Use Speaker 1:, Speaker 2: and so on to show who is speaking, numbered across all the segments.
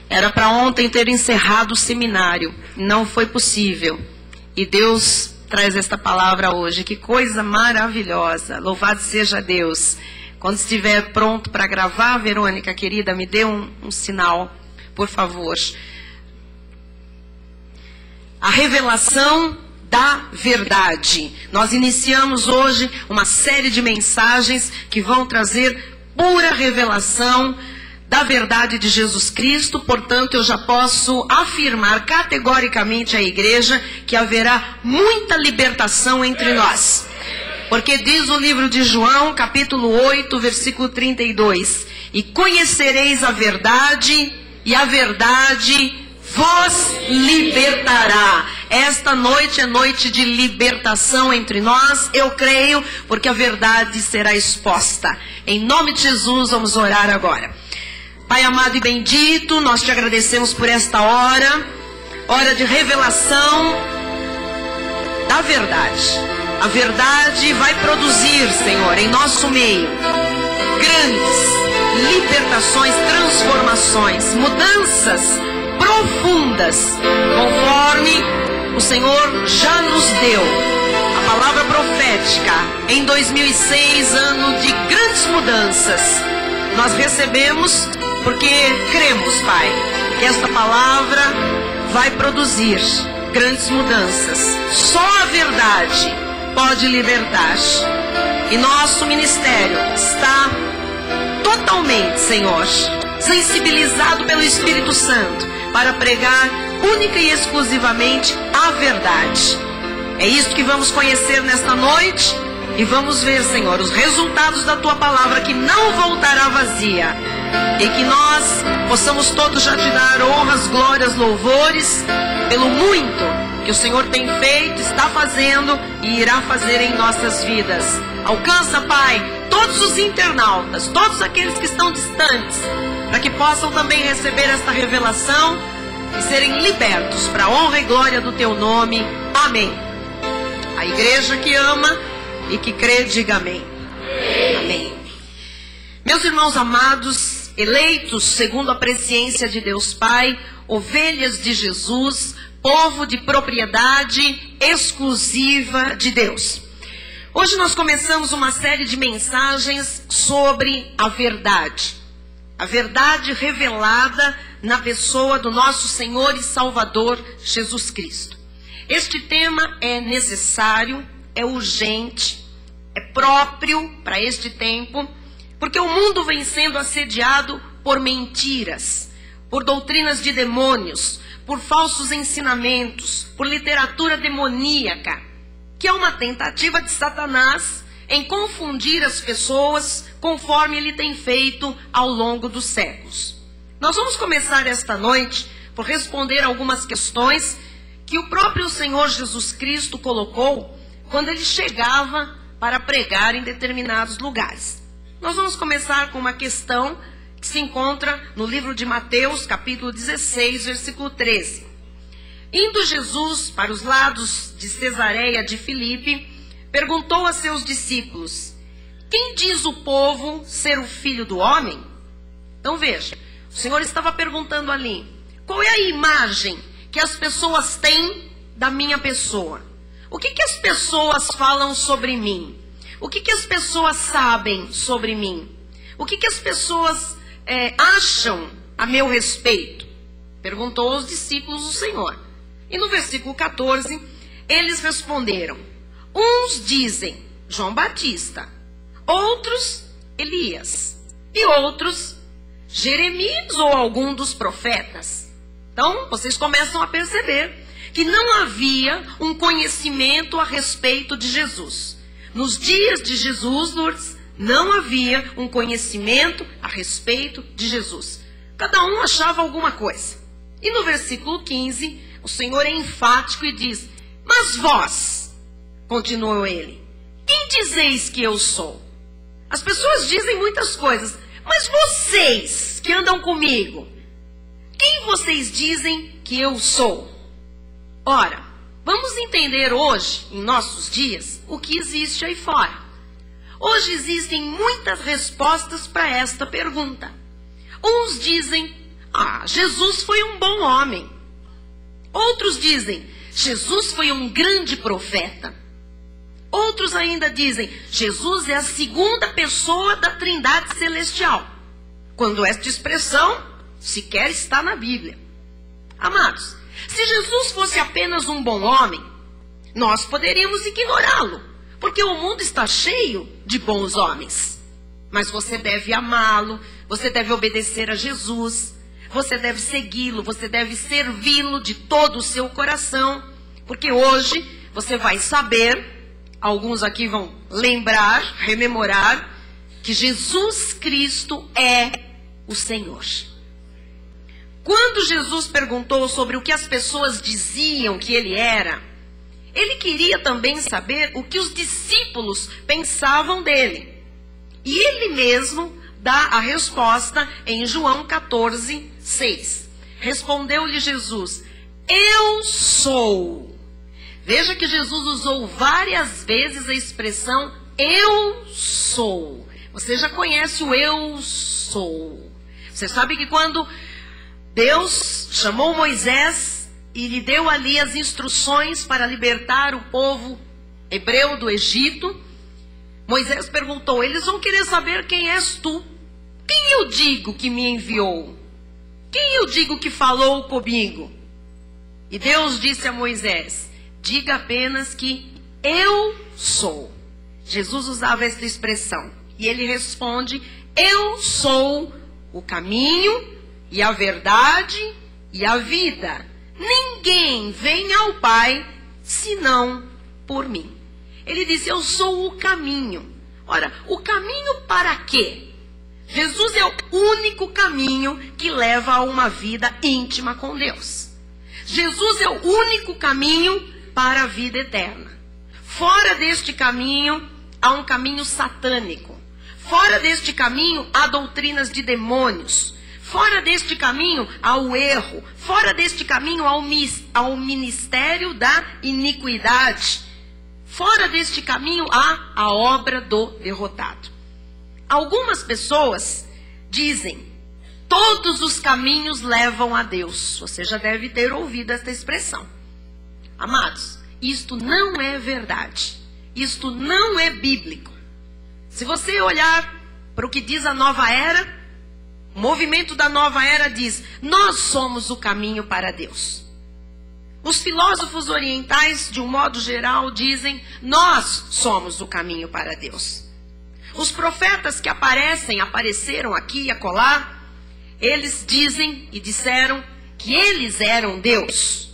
Speaker 1: Era para ontem ter encerrado o seminário, não foi possível. E Deus traz esta palavra hoje. Que coisa maravilhosa. Louvado seja Deus. Quando estiver pronto para gravar, Verônica, querida, me dê um sinal, por favor. A revelação da verdade. Nós iniciamos hoje uma série de mensagens que vão trazer pura revelação da verdade de Jesus Cristo. Portanto, eu já posso afirmar categoricamente à igreja que haverá muita libertação entre nós. Porque diz o livro de João, capítulo 8, versículo 32. E conhecereis a verdade, e a verdade vos libertará. Esta noite é noite de libertação entre nós, eu creio, porque a verdade será exposta. Em nome de Jesus, vamos orar agora. Pai amado e bendito, nós te agradecemos por esta hora de revelação da verdade. A verdade vai produzir, Senhor, em nosso meio, grandes libertações, transformações, mudanças profundas, conforme o Senhor já nos deu a palavra profética em 2006, ano de grandes mudanças. Nós recebemos porque cremos, Pai, que esta palavra vai produzir grandes mudanças. Só a verdade pode libertar. E nosso ministério está totalmente, Senhor, sensibilizado pelo Espírito Santo para pregar única e exclusivamente a verdade. É isso que vamos conhecer nesta noite e vamos ver, Senhor, os resultados da Tua palavra, que não voltará vazia, e que nós possamos todos já te dar honras, glórias, louvores pelo muito que o Senhor tem feito, está fazendo e irá fazer em nossas vidas. Alcança, Pai, todos os internautas, todos aqueles que estão distantes, para que possam também receber esta revelação e serem libertos para a honra e glória do Teu nome. Amém. A igreja que ama e que crê, diga amém. Amém. Meus irmãos amados, eleitos segundo a presciência de Deus Pai, ovelhas de Jesus, povo de propriedade exclusiva de Deus. Hoje nós começamos uma série de mensagens sobre a verdade. A verdade revelada na pessoa do nosso Senhor e Salvador Jesus Cristo. Este tema é necessário, é urgente, é próprio para este tempo, porque o mundo vem sendo assediado por mentiras, por doutrinas de demônios, por falsos ensinamentos, por literatura demoníaca, que é uma tentativa de Satanás em confundir as pessoas conforme ele tem feito ao longo dos séculos. Nós vamos começar esta noite por responder algumas questões que o próprio Senhor Jesus Cristo colocou quando ele chegava para pregar em determinados lugares. Nós vamos começar com uma questão que se encontra no livro de Mateus, capítulo 16, versículo 13. Indo Jesus para os lados de Cesareia de Filipe, perguntou a seus discípulos: quem diz o povo ser o Filho do Homem? Então veja, o Senhor estava perguntando ali, qual é a imagem que as pessoas têm da minha pessoa? O que as pessoas falam sobre mim? O que as pessoas sabem sobre mim? O que as pessoas acham a meu respeito? Perguntou aos discípulos o Senhor. E no versículo 14, eles responderam: uns dizem João Batista, outros Elias, e outros Jeremias ou algum dos profetas. Então, vocês começam a perceber que não havia um conhecimento a respeito de Jesus. Nos dias de Jesus, Lourdes, não havia um conhecimento a respeito de Jesus. Cada um achava alguma coisa. E no versículo 15, o Senhor é enfático e diz: mas vós, continuou ele, quem dizeis que eu sou? As pessoas dizem muitas coisas, mas vocês que andam comigo, quem vocês dizem que eu sou? Ora, vamos entender hoje, em nossos dias, o que existe aí fora. Hoje existem muitas respostas para esta pergunta. Uns dizem Jesus foi um bom homem. Outros dizem, Jesus foi um grande profeta. Outros ainda dizem, Jesus é a segunda pessoa da Trindade Celestial, quando esta expressão sequer está na Bíblia. Amados, se Jesus fosse apenas um bom homem, nós poderíamos ignorá-lo, porque o mundo está cheio de bons homens. Mas você deve amá-lo, você deve obedecer a Jesus, você deve segui-lo, você deve servi-lo de todo o seu coração, porque hoje você vai saber, alguns aqui vão lembrar, rememorar, que Jesus Cristo é o Senhor. Quando Jesus perguntou sobre o que as pessoas diziam que ele era, ele queria também saber o que os discípulos pensavam dele. E ele mesmo dá a resposta em João 14, 6. Respondeu-lhe Jesus, eu sou. Veja que Jesus usou várias vezes a expressão eu sou. Você já conhece o eu sou. Você sabe que quando Deus chamou Moisés e lhe deu ali as instruções para libertar o povo hebreu do Egito, Moisés perguntou, eles vão querer saber quem és tu. Quem eu digo que me enviou? Quem eu digo que falou comigo? E Deus disse a Moisés, diga apenas que eu sou. Jesus usava essa expressão. E ele responde, eu sou o caminho e a verdade e a vida. Ninguém vem ao Pai senão por mim. Ele disse, eu sou o caminho. Ora, o caminho para quê? Jesus é o único caminho que leva a uma vida íntima com Deus. Jesus é o único caminho para a vida eterna. Fora deste caminho, há um caminho satânico. Fora deste caminho, há doutrinas de demônios. Fora deste caminho, há o erro. Fora deste caminho, há o ministério da iniquidade. Fora deste caminho, há a obra do derrotado. Algumas pessoas dizem, todos os caminhos levam a Deus. Você já deve ter ouvido esta expressão. Amados, isto não é verdade. Isto não é bíblico. Se você olhar para o que diz a nova era, o movimento da nova era diz, nós somos o caminho para Deus. Os filósofos orientais, de um modo geral, dizem, nós somos o caminho para Deus. Os profetas que apareceram aqui e acolá, eles dizem e disseram que eles eram Deus.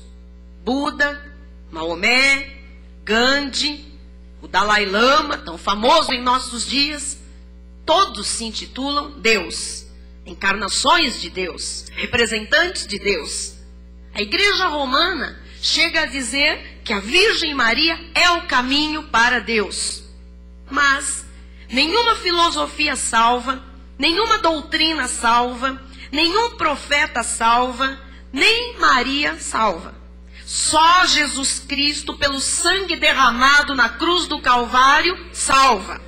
Speaker 1: Buda, Maomé, Gandhi, o Dalai Lama, tão famoso em nossos dias, todos se intitulam Deus, encarnações de Deus, representantes de Deus. A Igreja Romana chega a dizer que a Virgem Maria é o caminho para Deus. Mas nenhuma filosofia salva, nenhuma doutrina salva, nenhum profeta salva, nem Maria salva. Só Jesus Cristo, pelo sangue derramado na cruz do Calvário, salva.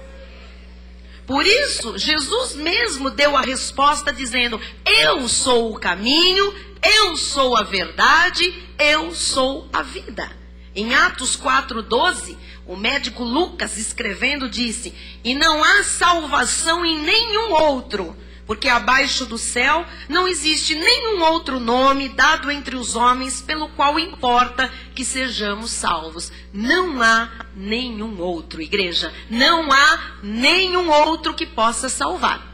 Speaker 1: Por isso, Jesus mesmo deu a resposta dizendo, eu sou o caminho, eu sou a verdade, eu sou a vida. Em Atos 4:12, o médico Lucas escrevendo disse, e não há salvação em nenhum outro, porque abaixo do céu não existe nenhum outro nome dado entre os homens pelo qual importa que sejamos salvos. Não há nenhum outro, igreja. Não há nenhum outro que possa salvar.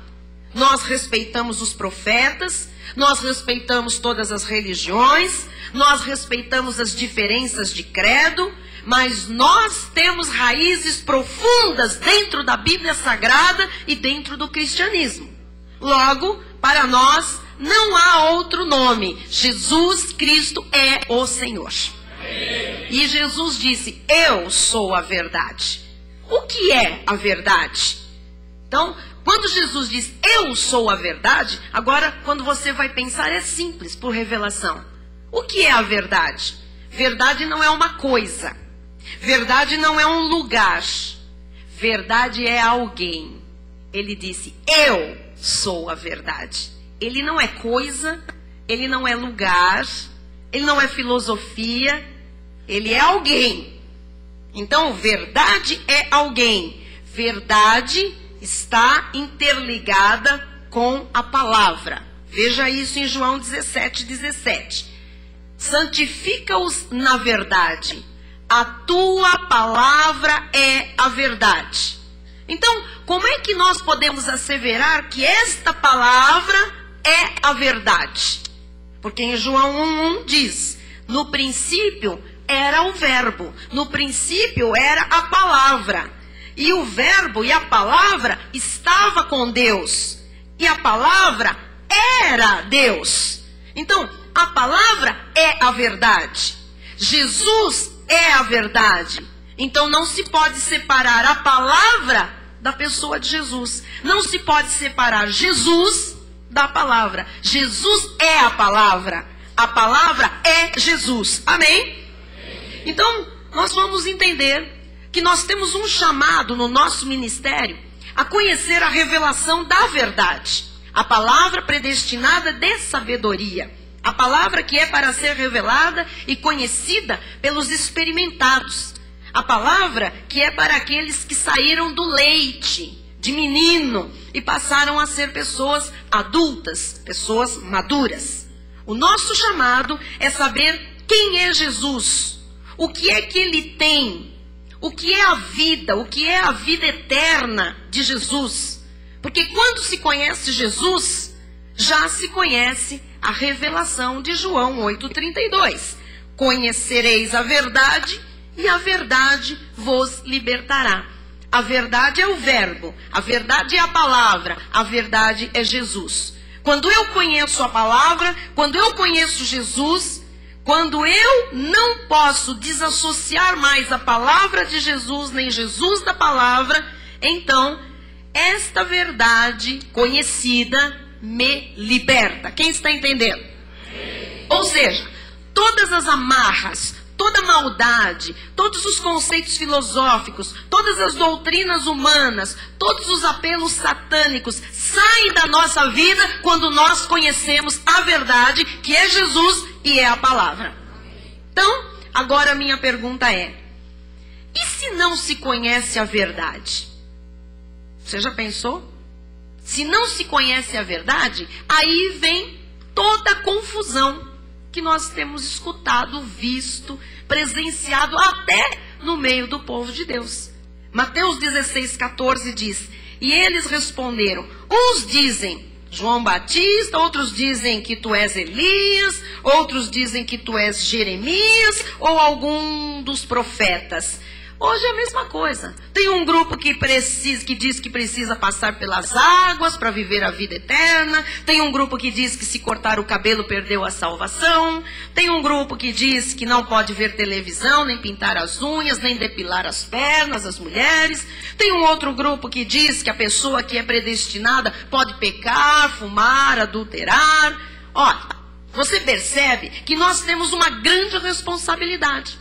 Speaker 1: Nós respeitamos os profetas, nós respeitamos todas as religiões, nós respeitamos as diferenças de credo, mas nós temos raízes profundas dentro da Bíblia Sagrada e dentro do cristianismo. Logo, para nós, não há outro nome. Jesus Cristo é o Senhor. Amém. E Jesus disse, eu sou a verdade. O que é a verdade? Então, quando Jesus diz, eu sou a verdade, agora, quando você vai pensar, é simples, por revelação. O que é a verdade? Verdade não é uma coisa. Verdade não é um lugar. Verdade é alguém. Ele disse, eu sou a verdade. Ele não é coisa, ele não é lugar, ele não é filosofia, ele é alguém. Então, verdade é alguém. Verdade está interligada com a palavra. Veja isso em João 17:17. Santifica-os na verdade. A tua palavra é a verdade. Então, como é que nós podemos asseverar que esta palavra é a verdade? Porque em João 1:1 diz: no princípio era o verbo, no princípio era a palavra. E o verbo e a palavra estava com Deus. E a palavra era Deus. Então, a palavra é a verdade. Jesus é a verdade. Então, não se pode separar a palavra da pessoa de Jesus. Não se pode separar Jesus da palavra. Jesus é a palavra. A palavra é Jesus. Amém? Então, nós vamos entender que nós temos um chamado no nosso ministério a conhecer a revelação da verdade. A palavra predestinada de sabedoria. A palavra que é para ser revelada e conhecida pelos experimentados. A palavra que é para aqueles que saíram do leite, de menino, e passaram a ser pessoas adultas, pessoas maduras. O nosso chamado é saber quem é Jesus, o que é que ele tem, o que é a vida eterna de Jesus. Porque quando se conhece Jesus, já se conhece a revelação de João 8:32. Conhecereis a verdade e a verdade vos libertará. A verdade é o verbo, a verdade é a palavra, a verdade é Jesus. Quando eu conheço a palavra, quando eu conheço Jesus, quando eu não posso desassociar mais a palavra de Jesus, nem Jesus da palavra, então esta verdade conhecida me liberta. Quem está entendendo? Ou seja, todas as amarras, toda a maldade, todos os conceitos filosóficos, todas as doutrinas humanas, todos os apelos satânicos saem da nossa vida quando nós conhecemos a verdade, que é Jesus e é a palavra. Então, agora a minha pergunta é: e se não se conhece a verdade? Você já pensou? Se não se conhece a verdade, aí vem toda a confusão que nós temos escutado, visto, presenciado até no meio do povo de Deus. Mateus 16:14 diz: e eles responderam, uns dizem João Batista, outros dizem que tu és Elias, outros dizem que tu és Jeremias ou algum dos profetas. Hoje é a mesma coisa. Tem um grupo que diz que precisa passar pelas águas para viver a vida eterna. Tem um grupo que diz que se cortar o cabelo perdeu a salvação. Tem um grupo que diz que não pode ver televisão, nem pintar as unhas, nem depilar as pernas, as mulheres. Tem um outro grupo que diz que a pessoa que é predestinada pode pecar, fumar, adulterar. Olha, você percebe que nós temos uma grande responsabilidade.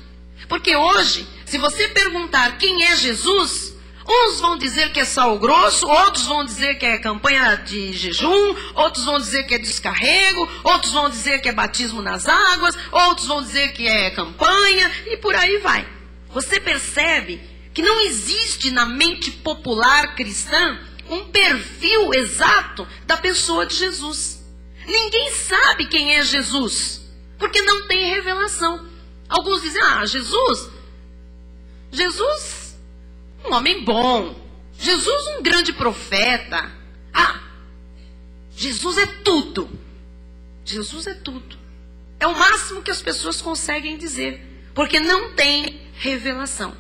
Speaker 1: Porque hoje, se você perguntar quem é Jesus, uns vão dizer que é sal grosso, outros vão dizer que é campanha de jejum, outros vão dizer que é descarrego, outros vão dizer que é batismo nas águas, outros vão dizer que é campanha, e por aí vai. Você percebe que não existe na mente popular cristã um perfil exato da pessoa de Jesus. Ninguém sabe quem é Jesus, porque não tem revelação. Alguns dizem, Jesus, um homem bom. Jesus, um grande profeta. Jesus é tudo. Jesus é tudo. É o máximo que as pessoas conseguem dizer, porque não tem revelação.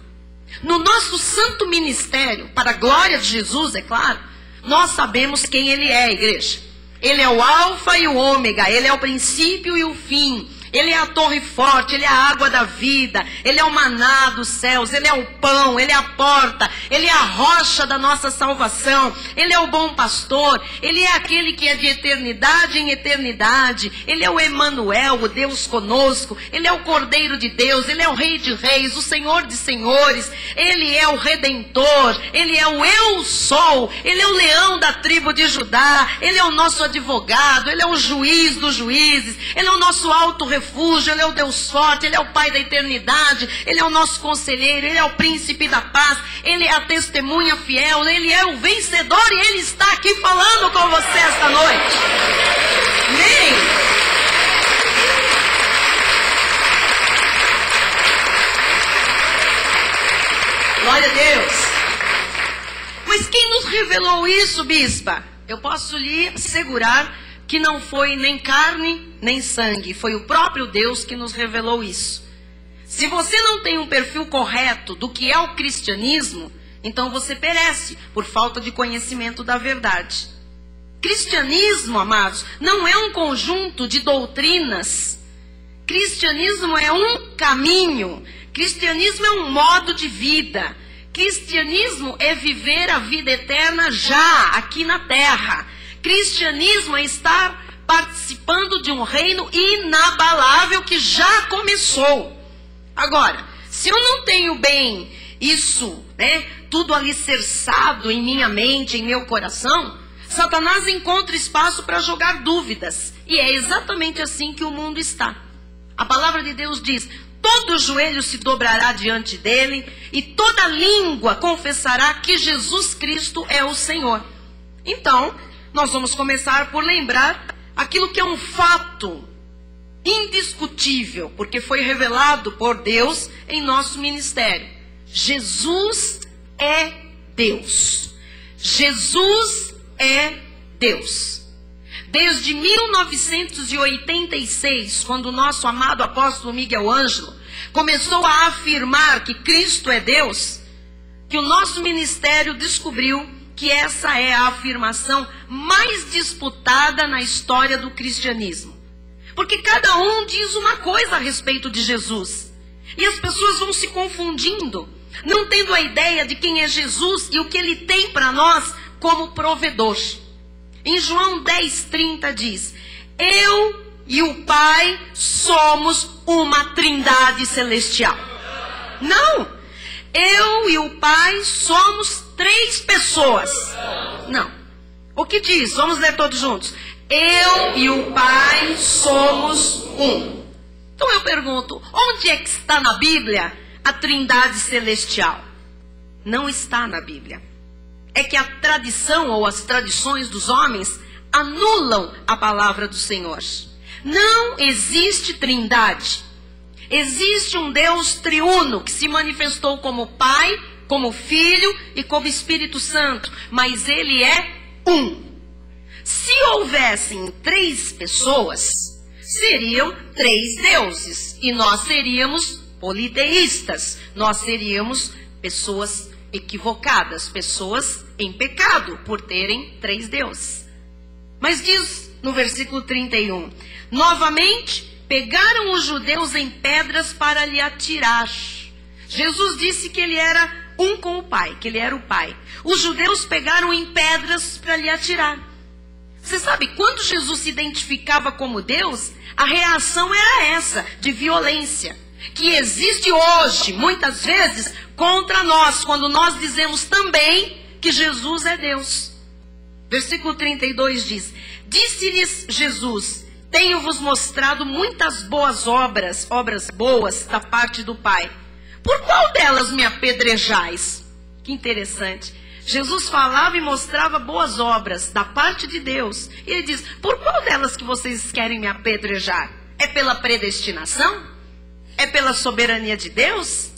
Speaker 1: No nosso santo ministério, para a glória de Jesus, é claro, nós sabemos quem ele é, igreja. Ele é o alfa e o ômega, ele é o princípio e o fim. Ele é a torre forte, Ele é a água da vida, Ele é o maná dos céus, Ele é o pão, Ele é a porta, Ele é a rocha da nossa salvação, Ele é o bom pastor, Ele é aquele que é de eternidade em eternidade, Ele é o Emanuel, o Deus conosco, Ele é o Cordeiro de Deus, Ele é o Rei de Reis, o Senhor de Senhores, Ele é o Redentor, Ele é o Eu Sou, Ele é o leão da tribo de Judá, Ele é o nosso advogado, Ele é o juiz dos juízes, Ele é o nosso alto refúgio, Ele é o Deus forte, Ele é o Pai da eternidade, Ele é o nosso conselheiro, Ele é o príncipe da paz, Ele é a testemunha fiel, Ele é o vencedor e Ele está aqui falando com você esta noite. Amém? Glória a Deus. Mas quem nos revelou isso, bispa? Eu posso lhe assegurar que não foi nem carne, nem sangue. Foi o próprio Deus que nos revelou isso. Se você não tem um perfil correto do que é o cristianismo, então você perece por falta de conhecimento da verdade. Cristianismo, amados, não é um conjunto de doutrinas. Cristianismo é um caminho. Cristianismo é um modo de vida. Cristianismo é viver a vida eterna já, aqui na terra. Cristianismo é estar participando de um reino inabalável que já começou. Agora, se eu não tenho bem isso, tudo alicerçado em minha mente, em meu coração, Satanás encontra espaço para jogar dúvidas. E é exatamente assim que o mundo está. A palavra de Deus diz: todo joelho se dobrará diante dele e toda língua confessará que Jesus Cristo é o Senhor. Então, nós vamos começar por lembrar aquilo que é um fato indiscutível, porque foi revelado por Deus em nosso ministério. Jesus é Deus. Jesus é Deus. Desde 1986, quando o nosso amado apóstolo Miguel Ângelo começou a afirmar que Cristo é Deus, que o nosso ministério descobriu que essa é a afirmação mais disputada na história do cristianismo. Porque cada um diz uma coisa a respeito de Jesus. E as pessoas vão se confundindo, não tendo a ideia de quem é Jesus e o que Ele tem para nós como provedor. Em João 10:30 diz: eu e o Pai somos uma trindade celestial. Não, eu e o Pai somos 3 pessoas. Não. O que diz? Vamos ler todos juntos. Eu e o Pai somos um. Então eu pergunto, onde é que está na Bíblia a trindade celestial? Não está na Bíblia. É que a tradição ou as tradições dos homens anulam a palavra do Senhor. Não existe trindade. Existe um Deus triuno que se manifestou como Pai, como Filho e como Espírito Santo, mas Ele é um. Se houvessem 3 pessoas, seriam 3 deuses, e nós seríamos politeístas, nós seríamos pessoas equivocadas, pessoas em pecado por terem 3 deuses. Mas diz no versículo 31, novamente pegaram os judeus em pedras para lhe atirar. Jesus disse que ele era um com o Pai, que ele era o Pai. Os judeus pegaram em pedras para lhe atirar. Você sabe, quando Jesus se identificava como Deus, a reação era essa, de violência, que existe hoje, muitas vezes, contra nós, quando nós dizemos também que Jesus é Deus. Versículo 32 diz, disse-lhes Jesus, tenho-vos mostrado muitas boas obras, obras boas da parte do Pai. Por qual delas me apedrejais? Que interessante. Jesus falava e mostrava boas obras da parte de Deus. E ele diz, por qual delas que vocês querem me apedrejar? É pela predestinação? É pela soberania de Deus?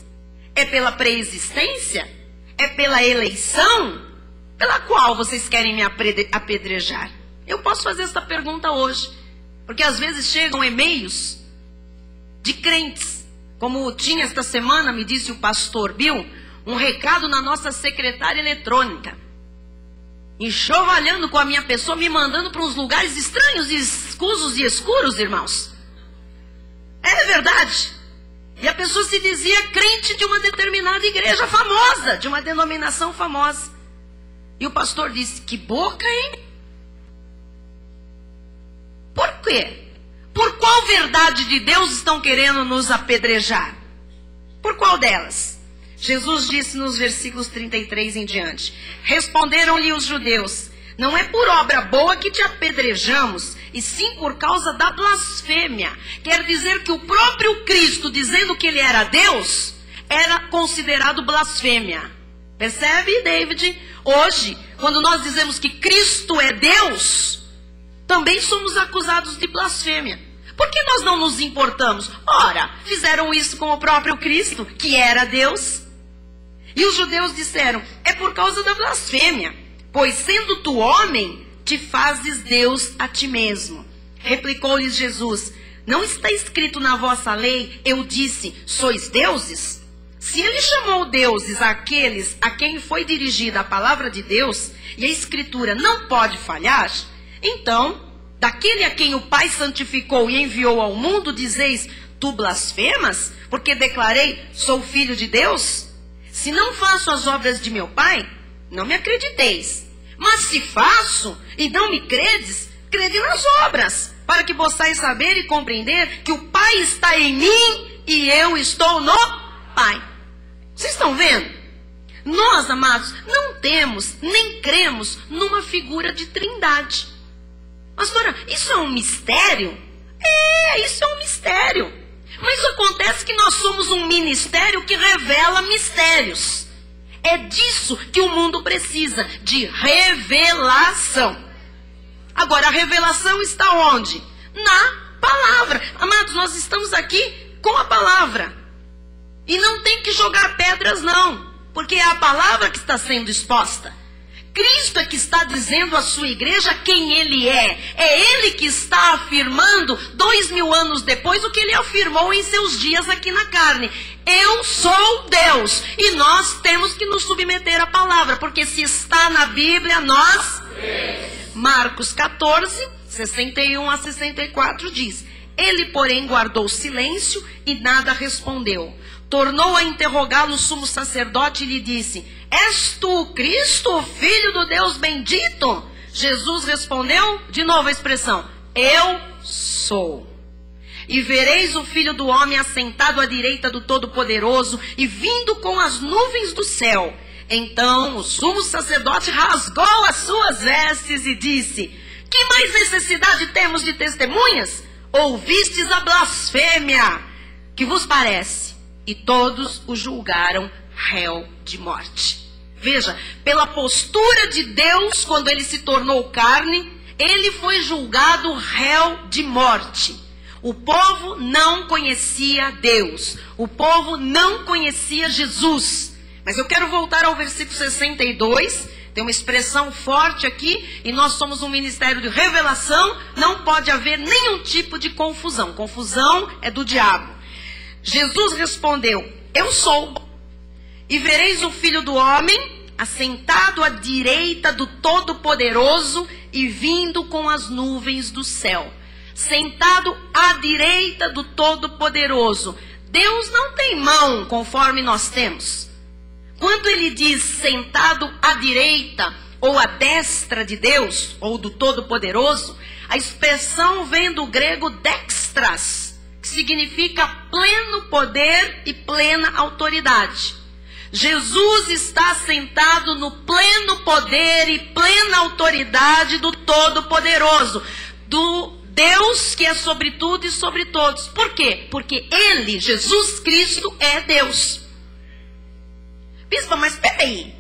Speaker 1: É pela preexistência? É pela eleição? Pela qual vocês querem me apedrejar? Eu posso fazer essa pergunta hoje. Porque às vezes chegam e-mails de crentes. Como tinha esta semana, me disse o pastor Bill, um recado na nossa secretária eletrônica. Enxovalhando com a minha pessoa, me mandando para uns lugares estranhos, escusos e escuros, irmãos. É verdade. E a pessoa se dizia crente de uma determinada igreja famosa, de uma denominação famosa. E o pastor disse, que boca, hein? Por quê? Por qual verdade de Deus estão querendo nos apedrejar? Por qual delas? Jesus disse nos versículos 33 em diante. Responderam-lhe os judeus, não é por obra boa que te apedrejamos, e sim por causa da blasfêmia. Quer dizer que o próprio Cristo, dizendo que ele era Deus, era considerado blasfêmia. Percebe, David? Hoje, quando nós dizemos que Cristo é Deus, também somos acusados de blasfêmia. Por que nós não nos importamos? Ora, fizeram isso com o próprio Cristo, que era Deus. E os judeus disseram, é por causa da blasfêmia, pois sendo tu homem, te fazes Deus a ti mesmo. Replicou-lhes Jesus, não está escrito na vossa lei, eu disse, sois deuses? Se ele chamou deuses àqueles a quem foi dirigida a palavra de Deus, e a escritura não pode falhar, então, daquele a quem o Pai santificou e enviou ao mundo, dizeis, tu blasfemas, porque declarei, sou filho de Deus? Se não faço as obras de meu Pai, não me acrediteis. Mas se faço e não me credes, crede nas obras, para que possais saber e compreender que o Pai está em mim e eu estou no Pai. Vocês estão vendo? Nós, amados, não temos nem cremos numa figura de trindade. Pastora, isso é um mistério? Isso é um mistério. Mas acontece que nós somos um ministério que revela mistérios. É disso que o mundo precisa, de revelação. Agora, a revelação está onde? Na palavra. Amados, nós estamos aqui com a palavra. E não tem que jogar pedras, não. Porque é a palavra que está sendo exposta. Cristo é que está dizendo à sua igreja quem ele é. É ele que está afirmando 2000 anos depois o que ele afirmou em seus dias aqui na carne. Eu sou Deus. E nós temos que nos submeter à palavra. Porque se está na Bíblia, nós... Marcos 14, 61 a 64 diz. Ele, porém, guardou silêncio e nada respondeu. Tornou a interrogá-lo o sumo sacerdote e lhe disse... És tu o Cristo, o Filho do Deus bendito? Jesus respondeu, de novo a expressão, eu sou. E vereis o Filho do Homem assentado à direita do Todo-Poderoso e vindo com as nuvens do céu. Então o sumo sacerdote rasgou as suas vestes e disse, que mais necessidade temos de testemunhas? Ouvistes a blasfêmia, que vos parece? E todos o julgaram réu de morte. Veja, pela postura de Deus, quando ele se tornou carne, ele foi julgado réu de morte. O povo não conhecia Deus. O povo não conhecia Jesus. Mas eu quero voltar ao versículo 62. Tem uma expressão forte aqui. E nós somos um ministério de revelação. Não pode haver nenhum tipo de confusão. Confusão é do diabo. Jesus respondeu, eu sou. E vereis o Filho do Homem assentado à direita do Todo-Poderoso e vindo com as nuvens do céu. Sentado à direita do Todo-Poderoso. Deus não tem mão conforme nós temos. Quando ele diz sentado à direita ou à destra de Deus ou do Todo-Poderoso, a expressão vem do grego dextras, que significa pleno poder e plena autoridade. Jesus está sentado no pleno poder e plena autoridade do Todo-Poderoso, do Deus que é sobre tudo e sobre todos. Por quê? Porque ele, Jesus Cristo, é Deus. Bispa, mas peraí,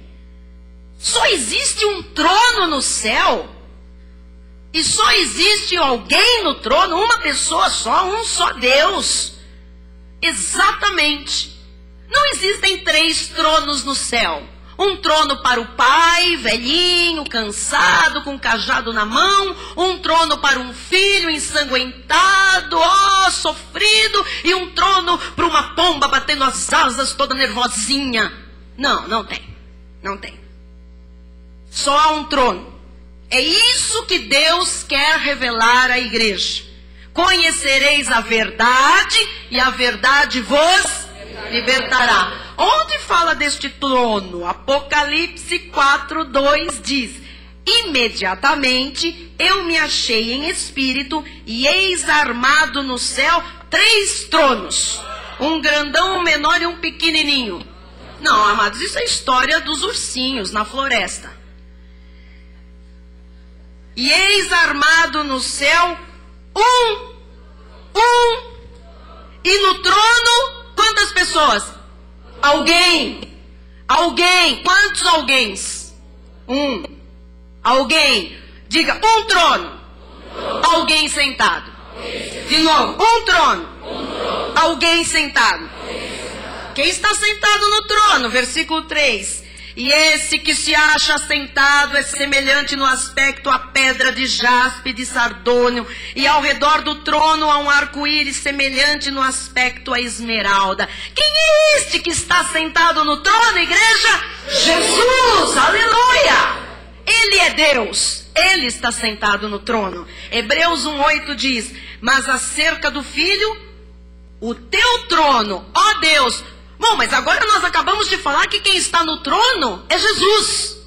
Speaker 1: só existe um trono no céu? E só existe alguém no trono, uma pessoa só, um só Deus? Exatamente. Não existem 3 tronos no céu. Um trono para o pai, velhinho, cansado, com um cajado na mão. Um trono para um filho ensanguentado, sofrido. E um trono para uma pomba batendo as asas, toda nervosinha. Não, não tem. Não tem. Só há um trono. É isso que Deus quer revelar à igreja. Conhecereis a verdade e a verdade vos libertará. Onde fala deste trono? Apocalipse 4:2 diz: imediatamente eu me achei em espírito e eis armado no céu 3 tronos. Um grandão, um menor e um pequenininho. Não, amados, isso é a história dos ursinhos na floresta. E eis armado no céu e no trono, quantas pessoas? Alguém. Quantos alguéns? Alguém. Diga, um trono. Alguém sentado. De novo, um trono. Alguém sentado. Quem está sentado no trono? Versículo 3. E esse que se acha sentado é semelhante no aspecto à pedra de jaspe e de sardônio, e ao redor do trono há um arco-íris semelhante no aspecto à esmeralda. Quem é este que está sentado no trono, igreja? Jesus, aleluia! Ele é Deus, Ele está sentado no trono. Hebreus 1:8 diz: mas acerca do Filho, o teu trono, ó Deus. Bom, mas agora nós acabamos de falar que quem está no trono é Jesus.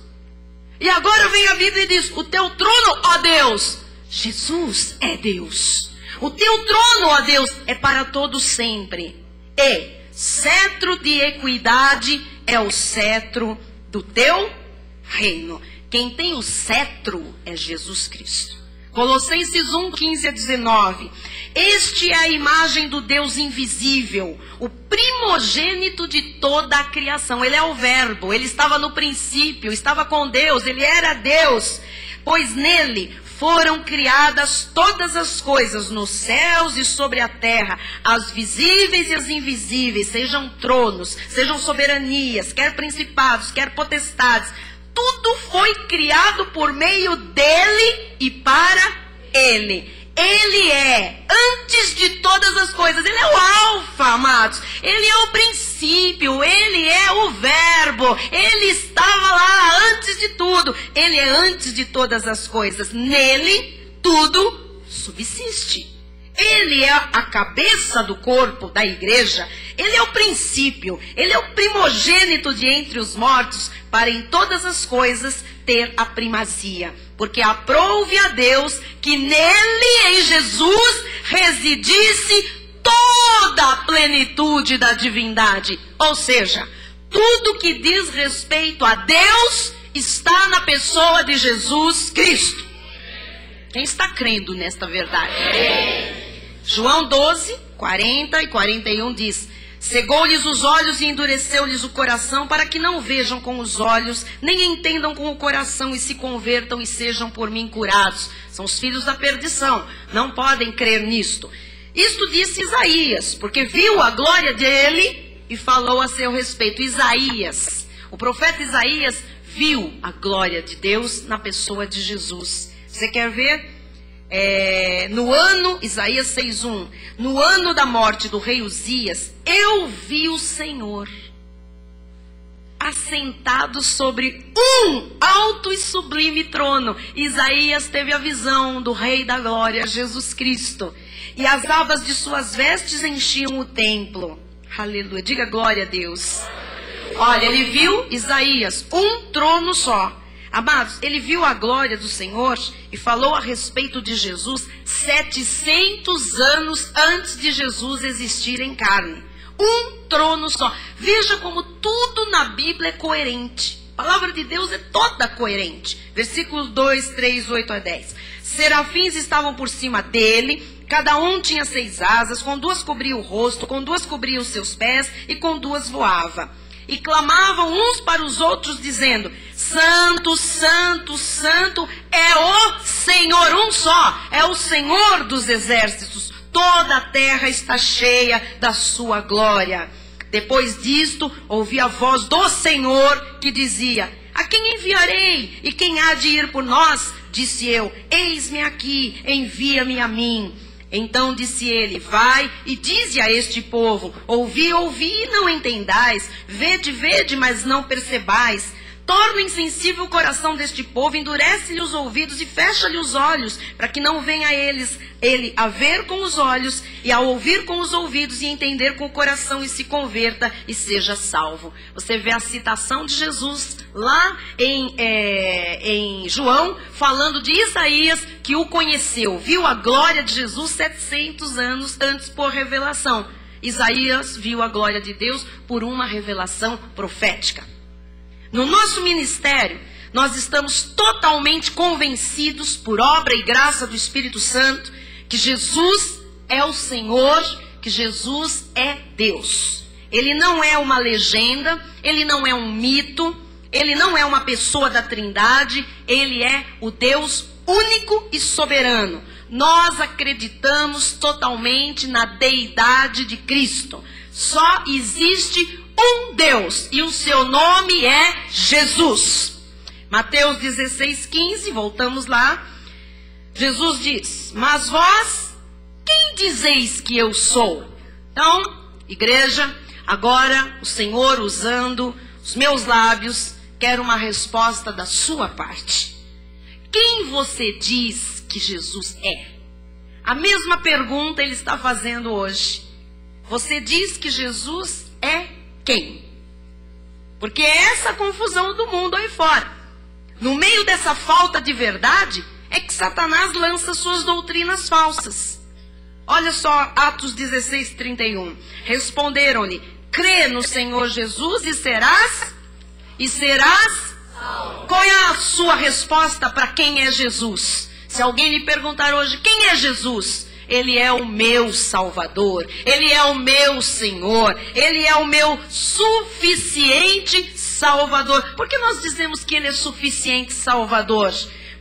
Speaker 1: E agora vem a Bíblia e diz: o teu trono, ó Deus. Jesus é Deus. O teu trono, ó Deus, é para todo sempre. E cetro de equidade é o cetro do teu reino. Quem tem o cetro é Jesus Cristo. Colossenses 1:15-19. Este é a imagem do Deus invisível, o primogênito de toda a criação. Ele é o verbo, ele estava no princípio, estava com Deus, ele era Deus. Pois nele foram criadas todas as coisas nos céus e sobre a terra, as visíveis e as invisíveis, sejam tronos, sejam soberanias, quer principados, quer potestades. Tudo foi criado por meio dele e para ele. Ele é antes de todas as coisas. Ele é o alfa, amados. Ele é o princípio. Ele é o verbo. Ele estava lá antes de tudo. Ele é antes de todas as coisas. Nele, tudo subsiste. Ele é a cabeça do corpo da igreja. Ele é o princípio. Ele é o primogênito de entre os mortos, para em todas as coisas ter a primazia. Porque aprouve a Deus que nele, em Jesus, residisse toda a plenitude da divindade. Ou seja, tudo que diz respeito a Deus está na pessoa de Jesus Cristo. Quem está crendo nesta verdade? João 12:40 e 41 diz: cegou-lhes os olhos e endureceu-lhes o coração, para que não vejam com os olhos, nem entendam com o coração, e se convertam e sejam por mim curados. São os filhos da perdição, não podem crer nisto. Isto disse Isaías, porque viu a glória dele e falou a seu respeito. Isaías, o profeta Isaías, viu a glória de Deus na pessoa de Jesus. Você quer ver? No ano, Isaías 6:1, no ano da morte do rei Uzias, eu vi o Senhor assentado sobre um alto e sublime trono. Isaías teve a visão do Rei da Glória, Jesus Cristo, e as abas de suas vestes enchiam o templo. Aleluia, diga glória a Deus. Olha, ele viu, Isaías, um trono só. Amados, ele viu a glória do Senhor e falou a respeito de Jesus 700 anos antes de Jesus existir em carne. Um trono só. Veja como tudo na Bíblia é coerente. A palavra de Deus é toda coerente. Versículos 2, 3, 8 a 10. Serafins estavam por cima dele, cada um tinha 6 asas, com 2 cobria o rosto, com 2 cobria os seus pés e com 2 voava. E clamavam uns para os outros, dizendo: Santo, Santo, Santo é o Senhor, um só, é o Senhor dos exércitos. Toda a terra está cheia da sua glória. Depois disto, ouvi a voz do Senhor que dizia: a quem enviarei? E quem há de ir por nós? Disse eu: eis-me aqui, envia-me a mim. Então disse ele: vai e dize a este povo: ouvi, ouvi e não entendais, vede, vede, mas não percebais. torna insensível o coração deste povo, endurece-lhe os ouvidos e fecha-lhe os olhos, para que não venha ele a ver com os olhos e a ouvir com os ouvidos e entender com o coração e se converta e seja salvo. Você vê a citação de Jesus lá em João, falando de Isaías, que o conheceu, viu a glória de Jesus 700 anos antes por revelação. Isaías viu a glória de Deus por uma revelação profética. No nosso ministério, nós estamos totalmente convencidos, por obra e graça do Espírito Santo, que Jesus é o Senhor, que Jesus é Deus. Ele não é uma legenda, ele não é um mito, ele não é uma pessoa da Trindade, ele é o Deus único e soberano. Nós acreditamos totalmente na deidade de Cristo. Só existe um Deus, e o seu nome é Jesus. Mateus 16:15, voltamos lá. Jesus diz: mas vós, quem dizeis que eu sou? Então, igreja, agora o Senhor, usando os meus lábios, quer uma resposta da sua parte. Quem você diz que Jesus é? A mesma pergunta ele está fazendo hoje. Você diz que Jesus é quem? Porque é essa confusão do mundo aí fora. No meio dessa falta de verdade, é que Satanás lança suas doutrinas falsas. Olha só, Atos 16:31. Responderam-lhe: crê no Senhor Jesus e serás salvo. Qual é a sua resposta para quem é Jesus? Se alguém lhe perguntar hoje, quem é Jesus? Ele é o meu Salvador, Ele é o meu Senhor, Ele é o meu suficiente Salvador. Por que nós dizemos que Ele é suficiente Salvador?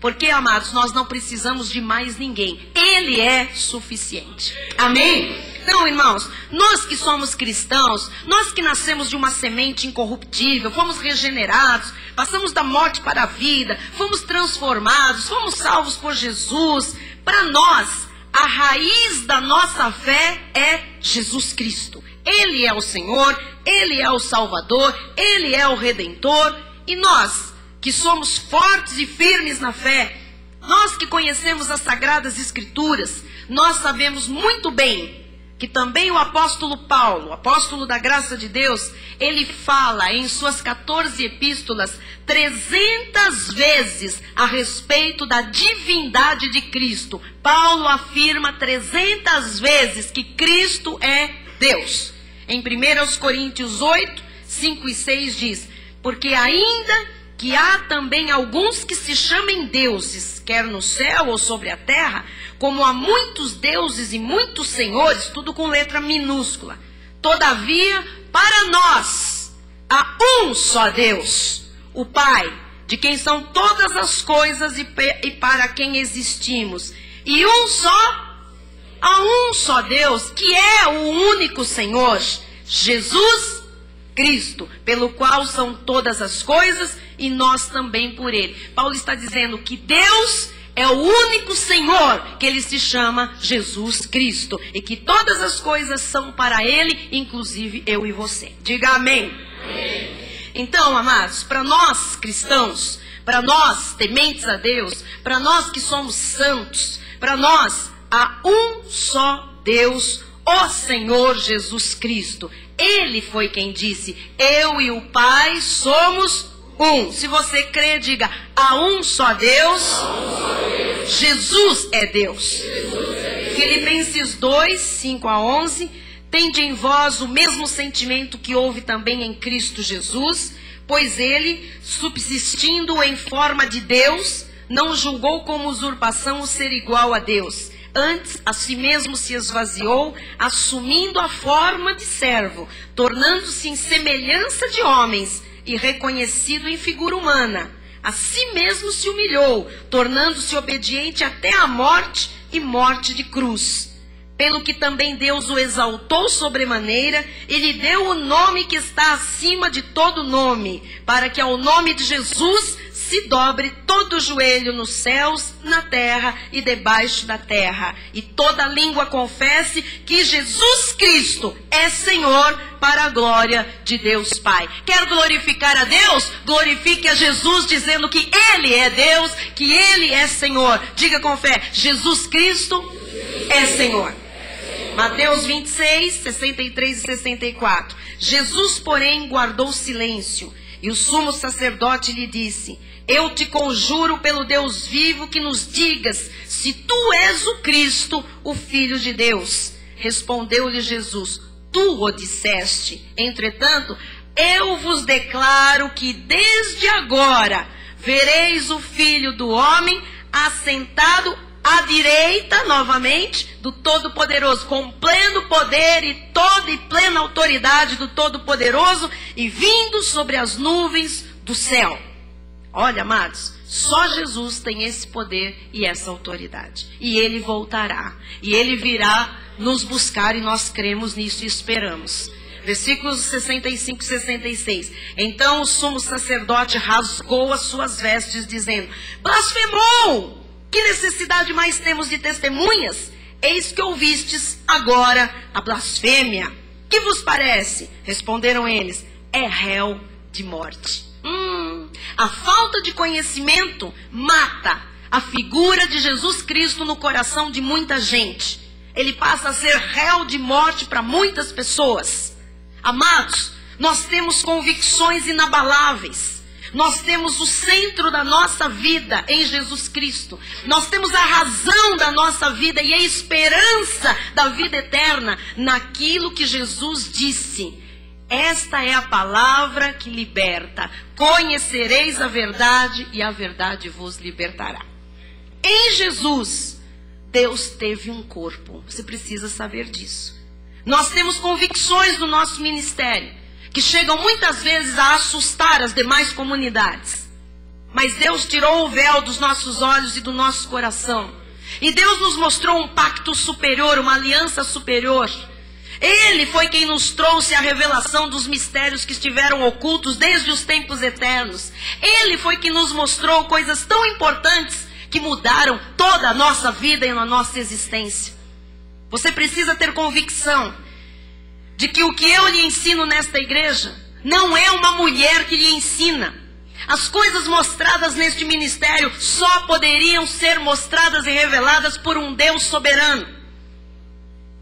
Speaker 1: Porque, amados, nós não precisamos de mais ninguém. Ele é suficiente. Amém? Então, irmãos, nós que somos cristãos, nós que nascemos de uma semente incorruptível, fomos regenerados, passamos da morte para a vida, fomos transformados, fomos salvos por Jesus. Para nós, a raiz da nossa fé é Jesus Cristo. Ele é o Senhor, Ele é o Salvador, Ele é o Redentor. E nós, que somos fortes e firmes na fé, nós que conhecemos as Sagradas Escrituras, nós sabemos muito bem que também o apóstolo Paulo, o apóstolo da graça de Deus, ele fala em suas 14 epístolas 300 vezes a respeito da divindade de Cristo. Paulo afirma 300 vezes que Cristo é Deus. Em 1 Coríntios 8, 5 e 6 diz: porque ainda que há também alguns que se chamem deuses, quer no céu ou sobre a terra, como há muitos deuses e muitos senhores, tudo com letra minúscula. Todavia, para nós, há um só Deus, o Pai, de quem são todas as coisas e para quem existimos. E há um só Deus, que é o único Senhor, Jesus Cristo, pelo qual são todas as coisas e nós também por Ele. Paulo está dizendo que Deus é o único Senhor, que Ele se chama Jesus Cristo, e que todas as coisas são para Ele, inclusive eu e você. Diga amém. Amém. Então, amados, para nós cristãos, para nós tementes a Deus, para nós que somos santos, para nós há um só Deus, o Senhor Jesus Cristo. Ele foi quem disse: eu e o Pai somos um. Se você crê, diga: há um só Deus. Jesus é Deus. Filipenses 2, 5 a 11. Tende em vós o mesmo sentimento que houve também em Cristo Jesus, pois ele, subsistindo em forma de Deus, não julgou como usurpação o ser igual a Deus. Antes, a si mesmo se esvaziou, assumindo a forma de servo, tornando-se em semelhança de homens e reconhecido em figura humana. A si mesmo se humilhou, tornando-se obediente até a morte e morte de cruz. Pelo que também Deus o exaltou sobremaneira e lhe deu o nome que está acima de todo nome, para que ao nome de Jesus se dobre todo joelho nos céus, na terra e debaixo da terra, e toda língua confesse que Jesus Cristo é Senhor, para a glória de Deus Pai. Quer glorificar a Deus? Glorifique a Jesus, dizendo que Ele é Deus, que Ele é Senhor. Diga com fé: Jesus Cristo é Senhor. Mateus 26, 63 e 64. Jesus, porém, guardou silêncio, e o sumo sacerdote lhe disse: eu te conjuro pelo Deus vivo que nos digas se tu és o Cristo, o Filho de Deus. Respondeu-lhe Jesus: tu o disseste. Entretanto, eu vos declaro que desde agora vereis o Filho do Homem assentado à direita, novamente, do Todo-Poderoso, com pleno poder e toda e plena autoridade do Todo-Poderoso, e vindo sobre as nuvens do céu. Olha, amados, só Jesus tem esse poder e essa autoridade. E Ele voltará. E Ele virá nos buscar, e nós cremos nisso e esperamos. Versículos 65 e 66. Então o sumo sacerdote rasgou as suas vestes, dizendo: blasfemou! Que necessidade mais temos de testemunhas? Eis que ouvistes agora a blasfêmia. Que vos parece? Responderam eles: é réu de morte. A falta de conhecimento mata a figura de Jesus Cristo no coração de muita gente. Ele passa a ser réu de morte para muitas pessoas. Amados, nós temos convicções inabaláveis. Nós temos o centro da nossa vida em Jesus Cristo. Nós temos a razão da nossa vida e a esperança da vida eterna naquilo que Jesus disse. Esta é a palavra que liberta. Conhecereis a verdade e a verdade vos libertará. Em Jesus, Deus teve um corpo. Você precisa saber disso. Nós temos convicções do nosso ministério que chegam muitas vezes a assustar as demais comunidades. Mas Deus tirou o véu dos nossos olhos e do nosso coração. E Deus nos mostrou um pacto superior, uma aliança superior. Ele foi quem nos trouxe a revelação dos mistérios que estiveram ocultos desde os tempos eternos. Ele foi quem nos mostrou coisas tão importantes que mudaram toda a nossa vida e a nossa existência. Você precisa ter convicção de que o que eu lhe ensino nesta igreja não é uma mulher que lhe ensina. As coisas mostradas neste ministério só poderiam ser mostradas e reveladas por um Deus soberano.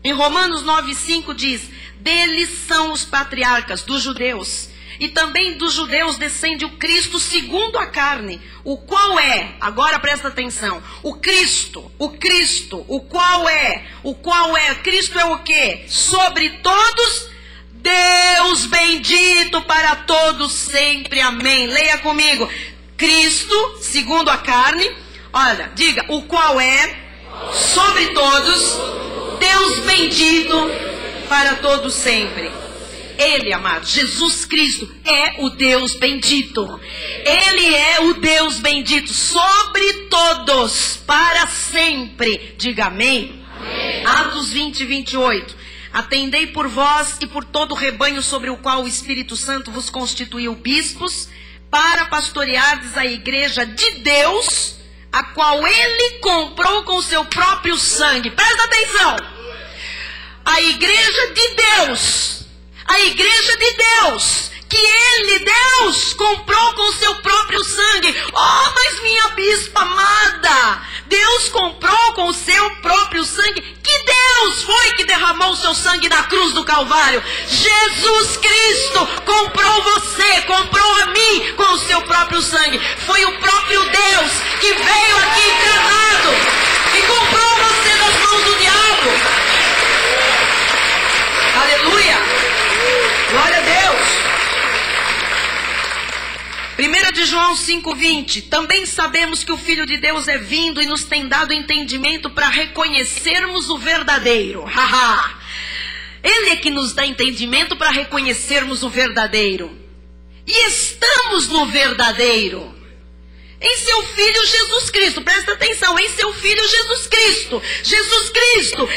Speaker 1: Em Romanos 9,5 diz: deles são os patriarcas, dos judeus, e também dos judeus descende o Cristo segundo a carne, o qual é, agora presta atenção, Cristo, Cristo é o quê? Sobre todos, Deus bendito para todos sempre, amém. Leia comigo: Cristo segundo a carne, olha, diga, o qual é sobre todos, Deus bendito para todos sempre. Ele, amado, Jesus Cristo é o Deus bendito. Ele é o Deus bendito sobre todos, para sempre. Diga amém. Amém. Atos 20, 28. Atendei por vós e por todo o rebanho sobre o qual o Espírito Santo vos constituiu bispos, para pastoreardes a igreja de Deus, a qual Ele comprou com o seu próprio sangue. Presta atenção. A igreja de Deus. A igreja de Deus, que Ele, Deus, comprou com o seu próprio sangue. Oh, mas minha bispa amada, Deus comprou com o seu próprio sangue. Que Deus foi que derramou o seu sangue na cruz do Calvário? Jesus Cristo comprou você, comprou a mim com o seu próprio sangue. Foi o próprio Deus que veio aqui encarnado e comprou você das mãos do diabo. Aleluia! Glória a Deus! 1 de João 5,20. Também sabemos que o Filho de Deus é vindo e nos tem dado entendimento para reconhecermos o verdadeiro. Ele é que nos dá entendimento para reconhecermos o verdadeiro. E estamos no verdadeiro. Em seu Filho Jesus Cristo. Presta atenção, em seu Filho Jesus Cristo. Jesus Cristo,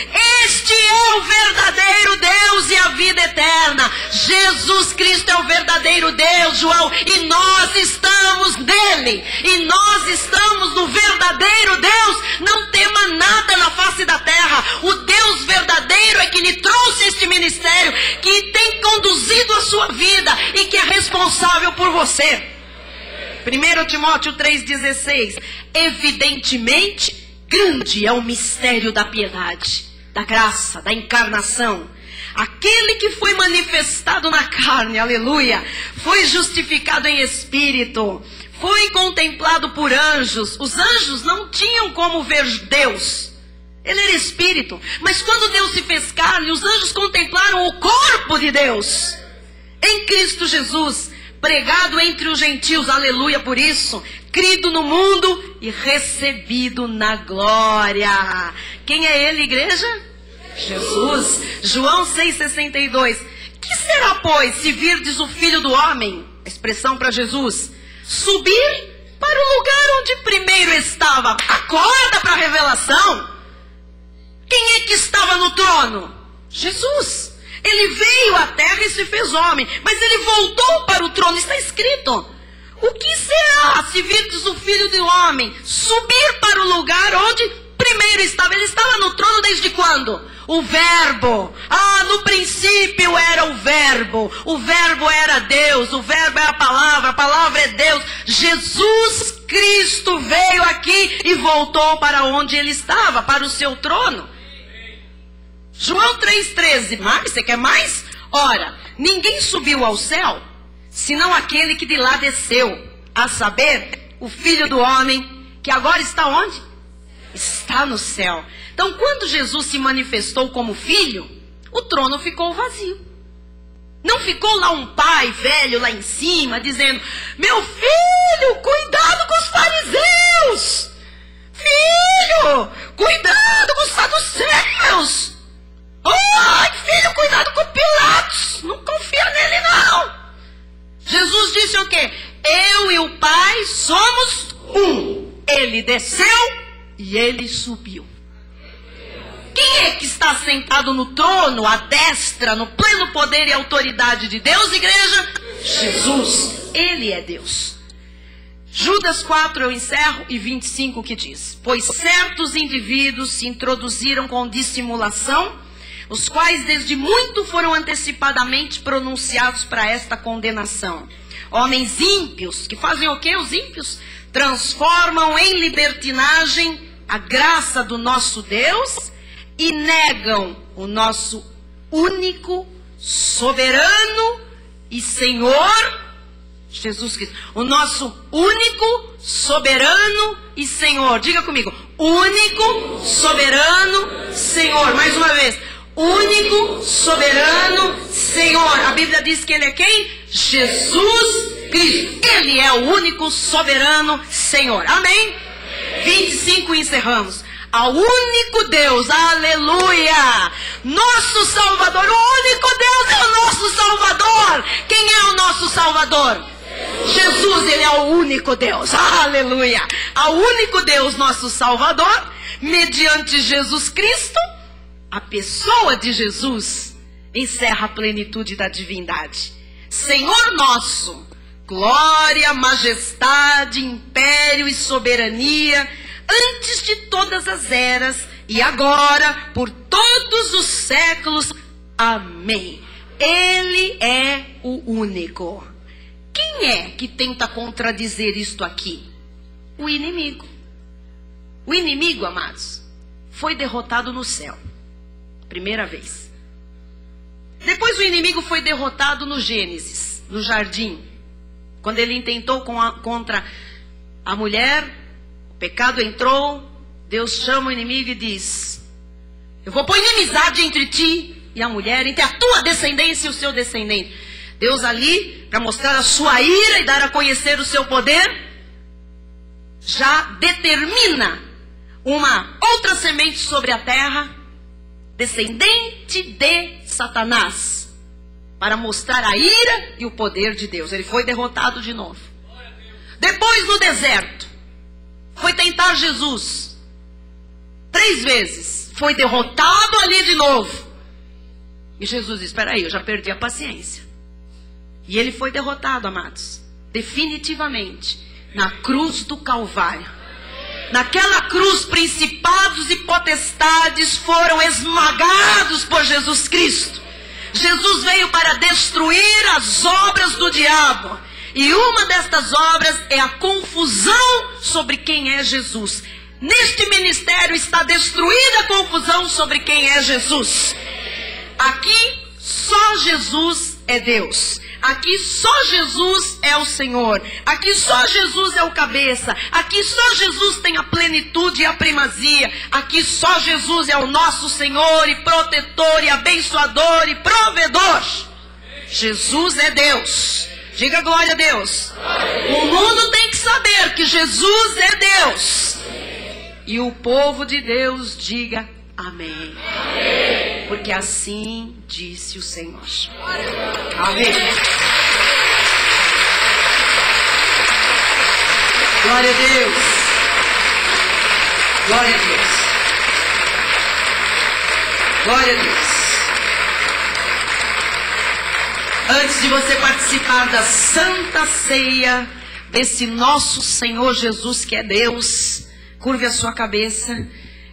Speaker 1: este é o verdadeiro Deus e a vida eterna. Jesus Cristo é o verdadeiro Deus, João, e nós estamos nele, e nós estamos no verdadeiro Deus. Não tema nada na face da terra. O Deus verdadeiro é que lhe trouxe este ministério, que tem conduzido a sua vida e que é responsável por você. 1 Timóteo 3,16. Evidentemente, grande é o mistério da piedade, da graça, da encarnação. Aquele que foi manifestado na carne, aleluia, foi justificado em espírito, foi contemplado por anjos. Os anjos não tinham como ver Deus, ele era espírito. Mas quando Deus se fez carne, os anjos contemplaram o corpo de Deus em Cristo Jesus, pregado entre os gentios, aleluia por isso, crido no mundo e recebido na glória. Quem é ele, igreja? Jesus. João 6,62. Que será, pois, se virdes o Filho do Homem, expressão para Jesus, subir para o lugar onde primeiro estava? Acorda para a revelação. Quem é que estava no trono? Jesus. Ele veio à terra e se fez homem, mas ele voltou para o trono, está escrito. O que será se virdes o Filho do Homem subir para o lugar onde primeiro estava? Ele estava no trono desde quando? O Verbo. No princípio era o Verbo era Deus, o Verbo é a palavra é Deus. Jesus Cristo veio aqui e voltou para onde ele estava, para o seu trono. João 3,13. Mais? Você quer mais? Ora, ninguém subiu ao céu, senão aquele que de lá desceu, a saber, o Filho do Homem, que agora está onde? Está no céu. Então, quando Jesus se manifestou como filho, o trono ficou vazio. Não ficou lá um pai velho lá em cima, dizendo, meu filho, cuidado com os fariseus. Filho, cuidado com os saduceus. Ai, filho, cuidado com Pilatos. Não confia nele, não. Jesus disse o quê? Eu e o Pai somos um. Ele desceu e ele subiu. Quem é que está sentado no trono, à destra, no pleno poder e autoridade de Deus, igreja? Jesus. Ele é Deus. Judas 4, eu encerro, e 25 que diz: pois certos indivíduos se introduziram com dissimulação, os quais desde muito foram antecipadamente pronunciados para esta condenação. Homens ímpios, que fazem o quê? Os ímpios transformam em libertinagem a graça do nosso Deus e negam o nosso único, soberano e Senhor, Jesus Cristo. O nosso único, soberano e Senhor. Diga comigo. Único, soberano, Senhor. Mais uma vez. Único, soberano, Senhor. A Bíblia diz que Ele é quem? Jesus Cristo. Ele é o único, soberano, Senhor. Amém? 25 e encerramos. Ao único Deus, aleluia, nosso Salvador, o único Deus é o nosso Salvador. Quem é o nosso Salvador? Jesus, Ele é o único Deus, aleluia. Ao único Deus, nosso Salvador, mediante Jesus Cristo, a pessoa de Jesus encerra a plenitude da divindade. Senhor nosso, glória, majestade, império e soberania, antes de todas as eras, e agora, por todos os séculos. Amém. Ele é o único. Quem é que tenta contradizer isto aqui? O inimigo. O inimigo, amados, foi derrotado no céu. Primeira vez. Depois o inimigo foi derrotado no Gênesis, no jardim. Quando ele intentou contra a mulher, o pecado entrou, Deus chama o inimigo e diz: eu vou pôr inimizade entre ti e a mulher, entre a tua descendência e o seu descendente. Deus ali, para mostrar a sua ira e dar a conhecer o seu poder, já determina uma outra semente sobre a terra, descendente de Satanás, para mostrar a ira e o poder de Deus. Ele foi derrotado de novo. Depois no deserto, foi tentar Jesus 3 vezes, foi derrotado ali de novo. E Jesus disse, espera aí, eu já perdi a paciência. E ele foi derrotado, amados, definitivamente, na cruz do Calvário. Naquela cruz, principados e potestades foram esmagados por Jesus Cristo. Jesus veio para destruir as obras do diabo. E uma destas obras é a confusão sobre quem é Jesus. Neste ministério está destruída a confusão sobre quem é Jesus. Aqui só Jesus é Deus. Aqui só Jesus é o Senhor. Aqui só Jesus é o cabeça. Aqui só Jesus tem a plenitude e a primazia. Aqui só Jesus é o nosso Senhor e protetor e abençoador e provedor. Jesus é Deus. Diga glória a Deus. O mundo tem que saber que Jesus é Deus. E o povo de Deus diga amém. Porque assim disse o Senhor. Amém. Glória a Deus. Glória a Deus. Glória a Deus. Antes de você participar da Santa Ceia desse nosso Senhor Jesus que é Deus, curve a sua cabeça.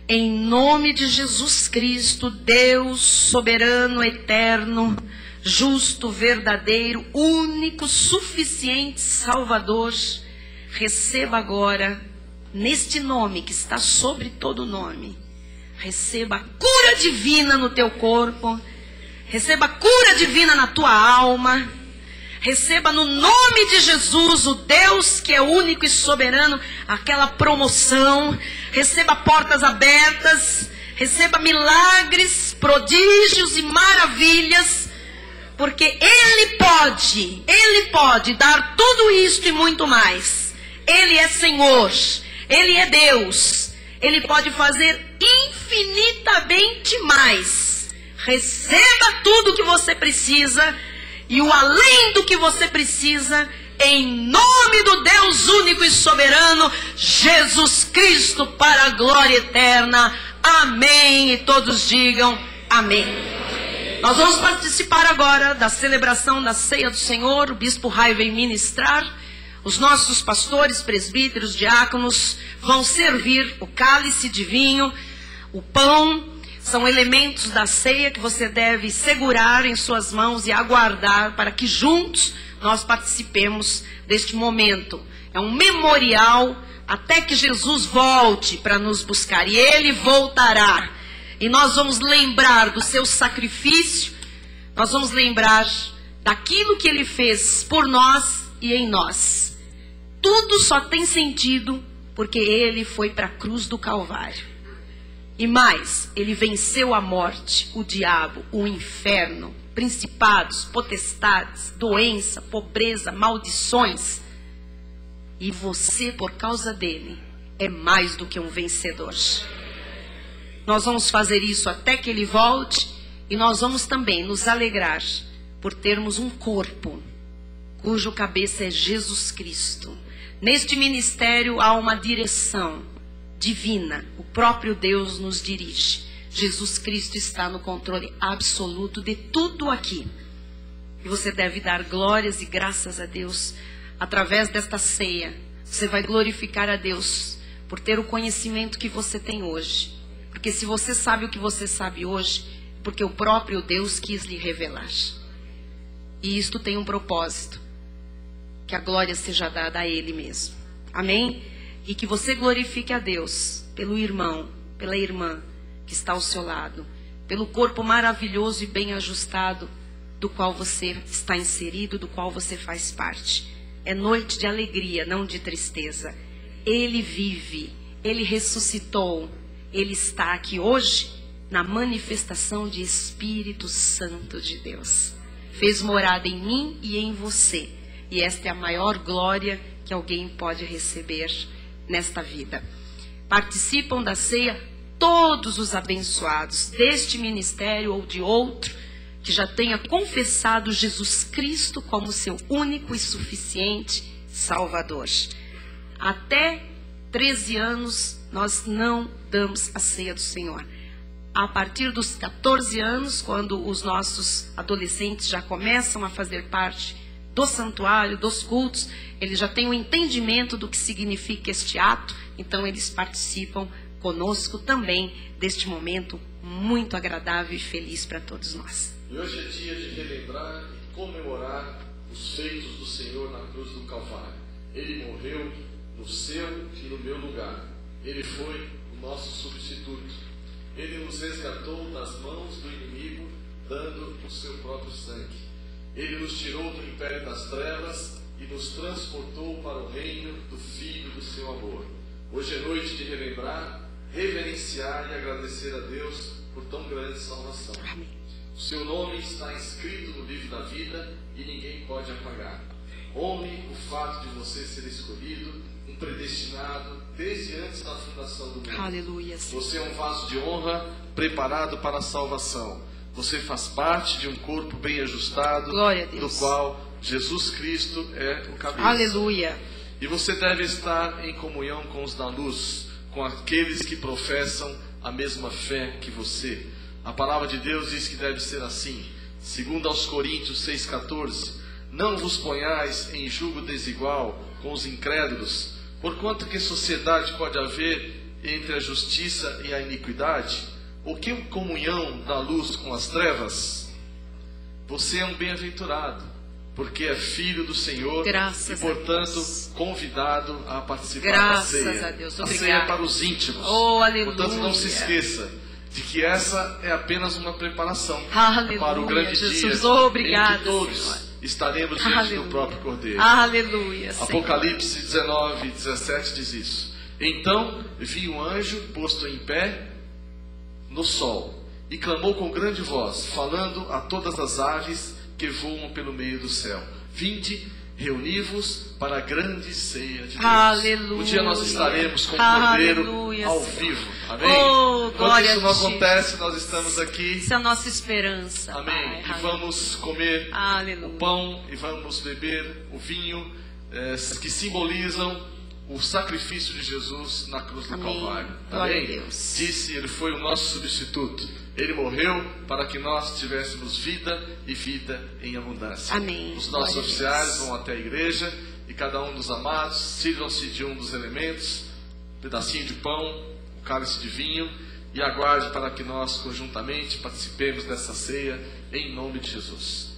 Speaker 1: Em nome de Jesus Cristo, Deus soberano, eterno, justo, verdadeiro, único, suficiente, Salvador, receba agora, neste nome que está sobre todo nome, receba a cura divina no teu corpo, receba a cura divina na tua alma, receba no nome de Jesus, o Deus que é único e soberano, aquela promoção. Receba portas abertas, receba milagres, prodígios e maravilhas, porque Ele pode dar tudo isto e muito mais. Ele é Senhor, Ele é Deus, Ele pode fazer infinitamente mais. Receba tudo o que você precisa e o além do que você precisa, em nome do Deus único e soberano, Jesus Cristo, para a glória eterna. Amém. E todos digam amém. Nós vamos participar agora da celebração da Ceia do Senhor. O Bispo Rai vem ministrar. Os nossos pastores, presbíteros, diáconos vão servir o cálice de vinho, o pão. São elementos da ceia que você deve segurar em suas mãos e aguardar para que juntos nós participemos deste momento. É um memorial até que Jesus volte para nos buscar. E Ele voltará. E nós vamos lembrar do seu sacrifício. Nós vamos lembrar daquilo que Ele fez por nós e em nós. Tudo só tem sentido porque Ele foi para a cruz do Calvário. E mais, Ele venceu a morte, o diabo, o inferno, principados, potestades, doença, pobreza, maldições. E você, por causa dele, é mais do que um vencedor. Nós vamos fazer isso até que ele volte. E nós vamos também nos alegrar por termos um corpo cujo cabeça é Jesus Cristo. Neste ministério há uma direção divina. O próprio Deus nos dirige. Jesus Cristo está no controle absoluto de tudo aqui. E você deve dar glórias e graças a Deus. Através desta ceia, você vai glorificar a Deus por ter o conhecimento que você tem hoje. Porque se você sabe o que você sabe hoje, é porque o próprio Deus quis lhe revelar. E isto tem um propósito. Que a glória seja dada a Ele mesmo. Amém? E que você glorifique a Deus pelo irmão, pela irmã que está ao seu lado, pelo corpo maravilhoso e bem ajustado do qual você está inserido, do qual você faz parte. É noite de alegria, não de tristeza. Ele vive, Ele ressuscitou, Ele está aqui hoje na manifestação de Espírito Santo de Deus. Fez morada em mim e em você. E esta é a maior glória que alguém pode receber nesta vida. Participam da ceia todos os abençoados deste ministério ou de outro que já tenha confessado Jesus Cristo como seu único e suficiente Salvador. Até 13 anos nós não damos a ceia do Senhor. a partir dos 14 anos, quando os nossos adolescentes já começam a fazer parte do santuário, dos cultos, eles já têm um entendimento do que significa este ato, então eles participam conosco também deste momento muito agradável e feliz para todos nós.
Speaker 2: E hoje é dia de relembrar e comemorar os feitos do Senhor na cruz do Calvário. Ele morreu no seu e no meu lugar. Ele foi o nosso substituto. Ele nos resgatou das mãos do inimigo, dando o seu próprio sangue. Ele nos tirou do império das trevas e nos transportou para o reino do Filho do seu amor. Hoje é noite de relembrar, reverenciar e agradecer a Deus por tão grande salvação.
Speaker 1: Amém.
Speaker 2: O seu nome está inscrito no livro da vida e ninguém pode apagar. Honre o fato de você ser escolhido, um predestinado desde antes da fundação do mundo.
Speaker 1: Aleluia.
Speaker 2: Você é um vaso de honra preparado para a salvação. Você faz parte de um corpo bem ajustado,
Speaker 1: Glória a Deus,
Speaker 2: do qual Jesus Cristo é o cabeça.
Speaker 1: Aleluia.
Speaker 2: E você deve estar em comunhão com os da luz, com aqueles que professam a mesma fé que você. A palavra de Deus diz que deve ser assim. Segundo aos Coríntios 6,14: não vos ponhais em julgo desigual com os incrédulos, porquanto que sociedade pode haver entre a justiça e a iniquidade? Ou que comunhão da luz com as trevas? Você é um bem-aventurado, porque é filho do Senhor.
Speaker 1: Graças
Speaker 2: e, portanto,
Speaker 1: a Deus,
Speaker 2: convidado a participar
Speaker 1: graças
Speaker 2: da ceia.
Speaker 1: A Deus,
Speaker 2: a
Speaker 1: obrigado.
Speaker 2: ceia é para os íntimos.
Speaker 1: Oh, aleluia.
Speaker 2: Portanto, não se esqueça de que essa é apenas uma preparação
Speaker 1: Aleluia,
Speaker 2: para o grande
Speaker 1: Jesus,
Speaker 2: dia
Speaker 1: obrigado,
Speaker 2: em que todos
Speaker 1: Senhor,
Speaker 2: estaremos diante
Speaker 1: aleluia,
Speaker 2: do próprio Cordeiro.
Speaker 1: Aleluia, Senhor.
Speaker 2: Apocalipse 19:17 diz isso. Então vi um anjo posto em pé no sol e clamou com grande voz, falando a todas as aves que voam pelo meio do céu: vinde, reuni-vos para a grande ceia de Deus.
Speaker 1: Aleluia.
Speaker 2: Um dia nós estaremos com o Cordeiro
Speaker 1: Aleluia,
Speaker 2: ao
Speaker 1: Senhor.
Speaker 2: vivo. Amém?
Speaker 1: Oh,
Speaker 2: Quando
Speaker 1: glória
Speaker 2: isso não
Speaker 1: a ti.
Speaker 2: acontece, nós estamos aqui.
Speaker 1: Isso é a nossa esperança.
Speaker 2: Amém.
Speaker 1: Pai.
Speaker 2: E vamos comer
Speaker 1: Aleluia.
Speaker 2: o pão e vamos beber o vinho, que simbolizam o sacrifício de Jesus na cruz do
Speaker 1: Amém.
Speaker 2: Calvário.
Speaker 1: Glória
Speaker 2: Amém?
Speaker 1: a Deus.
Speaker 2: Disse, ele foi o nosso substituto. Ele morreu para que nós tivéssemos vida e vida em abundância.
Speaker 1: Amém.
Speaker 2: Os nossos
Speaker 1: Glória a
Speaker 2: oficiais
Speaker 1: Deus.
Speaker 2: vão até a igreja e cada um dos amados sirvam-se de um dos elementos, um pedacinho de pão, um cálice de vinho, e aguarde para que nós conjuntamente participemos dessa ceia em nome de Jesus.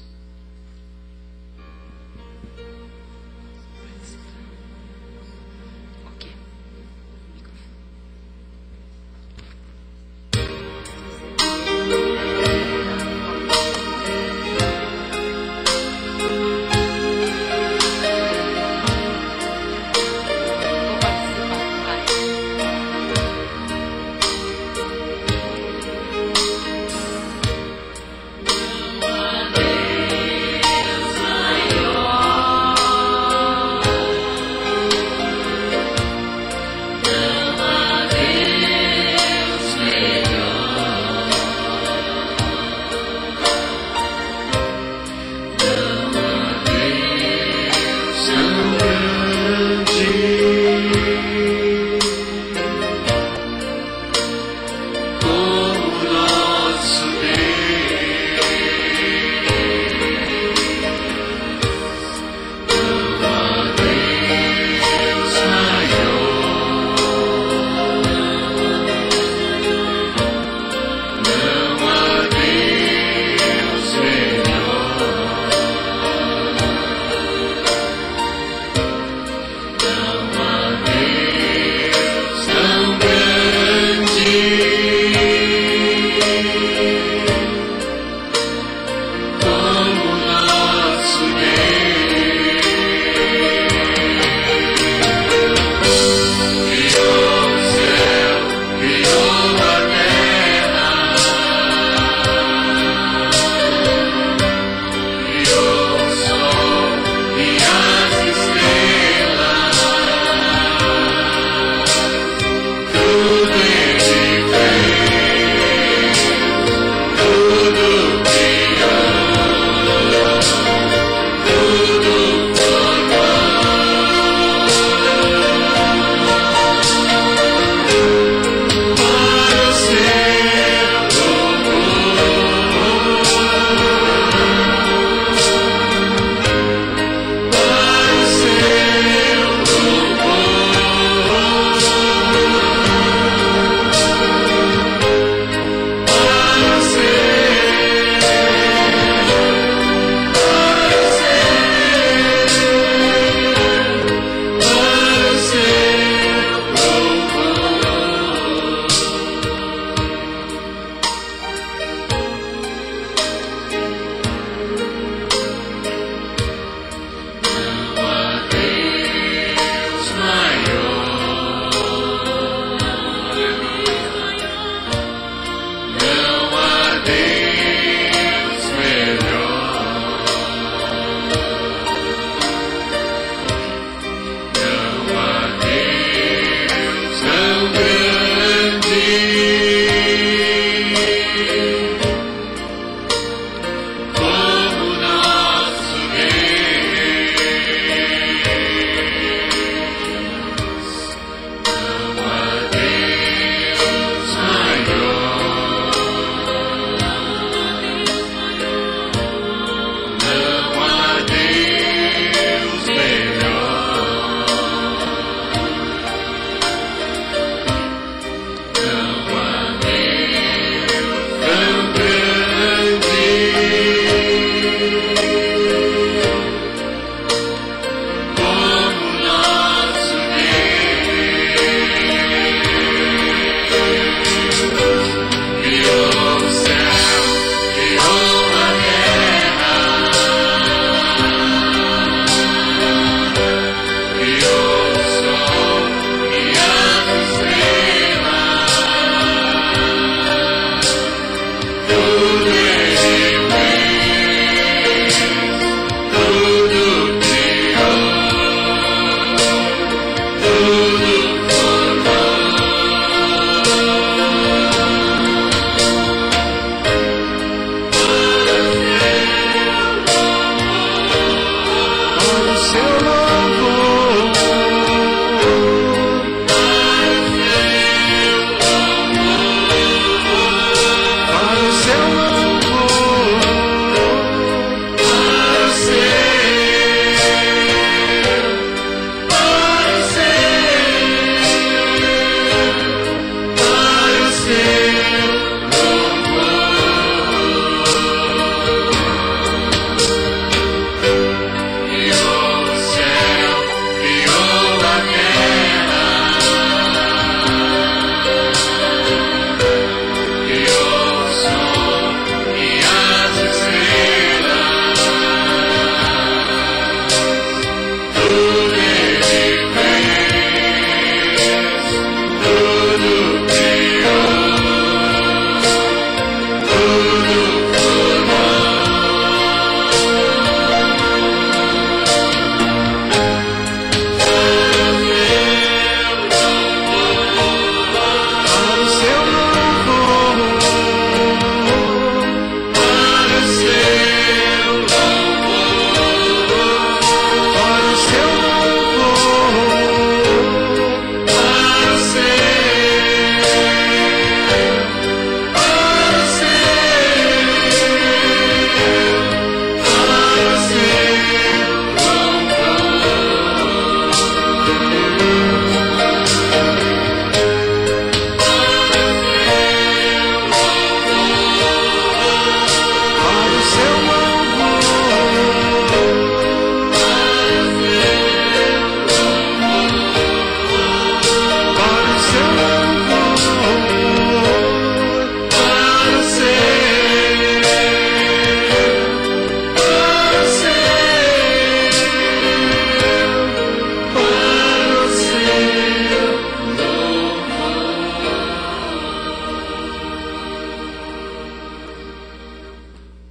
Speaker 1: Amém.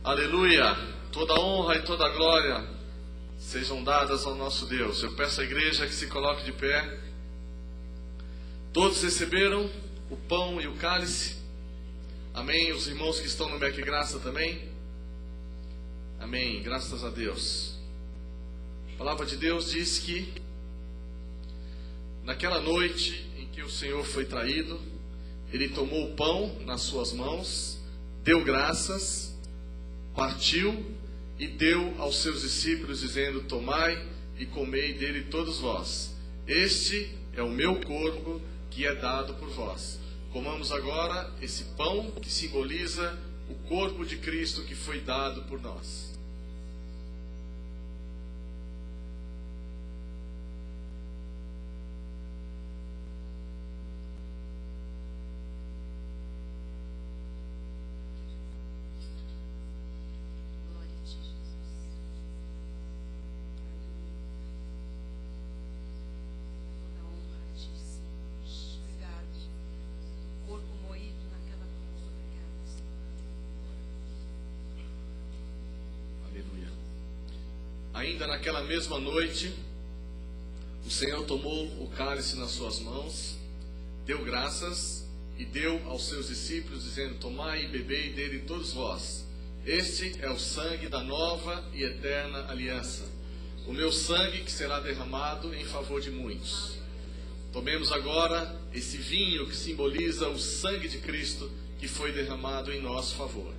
Speaker 2: Aleluia! Toda honra e toda glória sejam dadas ao nosso Deus. Eu peço à igreja que se coloque de pé. Todos receberam o pão e o cálice? Amém? Os irmãos que estão no Beck Graça também? Amém, graças a Deus. A palavra de Deus diz que naquela noite em que o Senhor foi traído, Ele tomou o pão nas suas mãos, deu graças, partiu e deu aos seus discípulos, dizendo: tomai e comei dele todos vós. Este é o meu corpo que é dado por vós. Comamos agora esse pão que simboliza o corpo de Cristo que foi dado por nós. Ainda naquela mesma noite, o Senhor tomou o cálice nas suas mãos, deu graças e deu aos seus discípulos, dizendo: tomai e bebei dele todos vós. Este é o sangue da nova e eterna aliança, o meu sangue que será derramado em favor de muitos. Tomemos agora esse vinho que simboliza o sangue de Cristo que foi derramado em nosso favor.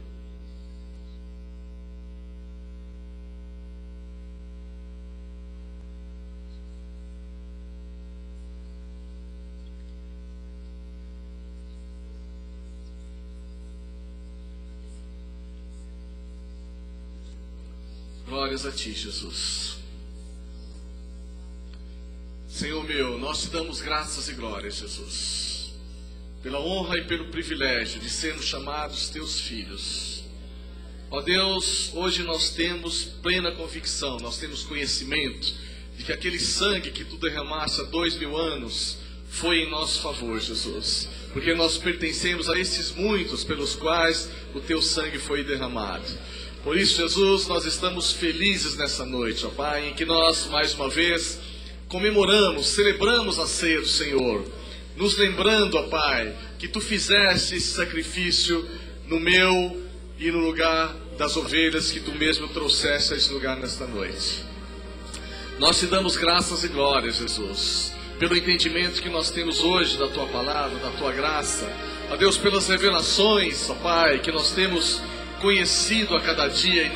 Speaker 2: Glórias a Ti, Jesus. Senhor meu, nós Te damos graças e glórias, Jesus, pela honra e pelo privilégio de sermos chamados Teus filhos. Ó Deus, hoje nós temos plena convicção, nós temos conhecimento de que aquele sangue que Tu derramaste há 2000 anos foi em nosso favor, Jesus, porque nós pertencemos a esses muitos pelos quais o Teu sangue foi derramado. Por isso, Jesus, nós estamos felizes nessa noite, ó Pai, em que nós, mais uma vez, comemoramos, celebramos a ceia do Senhor, nos lembrando, ó Pai, que Tu fizeste esse sacrifício no meu e no lugar das ovelhas que Tu mesmo trouxeste a esse lugar nesta noite. Nós Te damos graças e glórias, Jesus, pelo entendimento que nós temos hoje da Tua palavra, da Tua graça, ó Deus, pelas revelações, ó Pai, que nós temos conhecido a cada dia e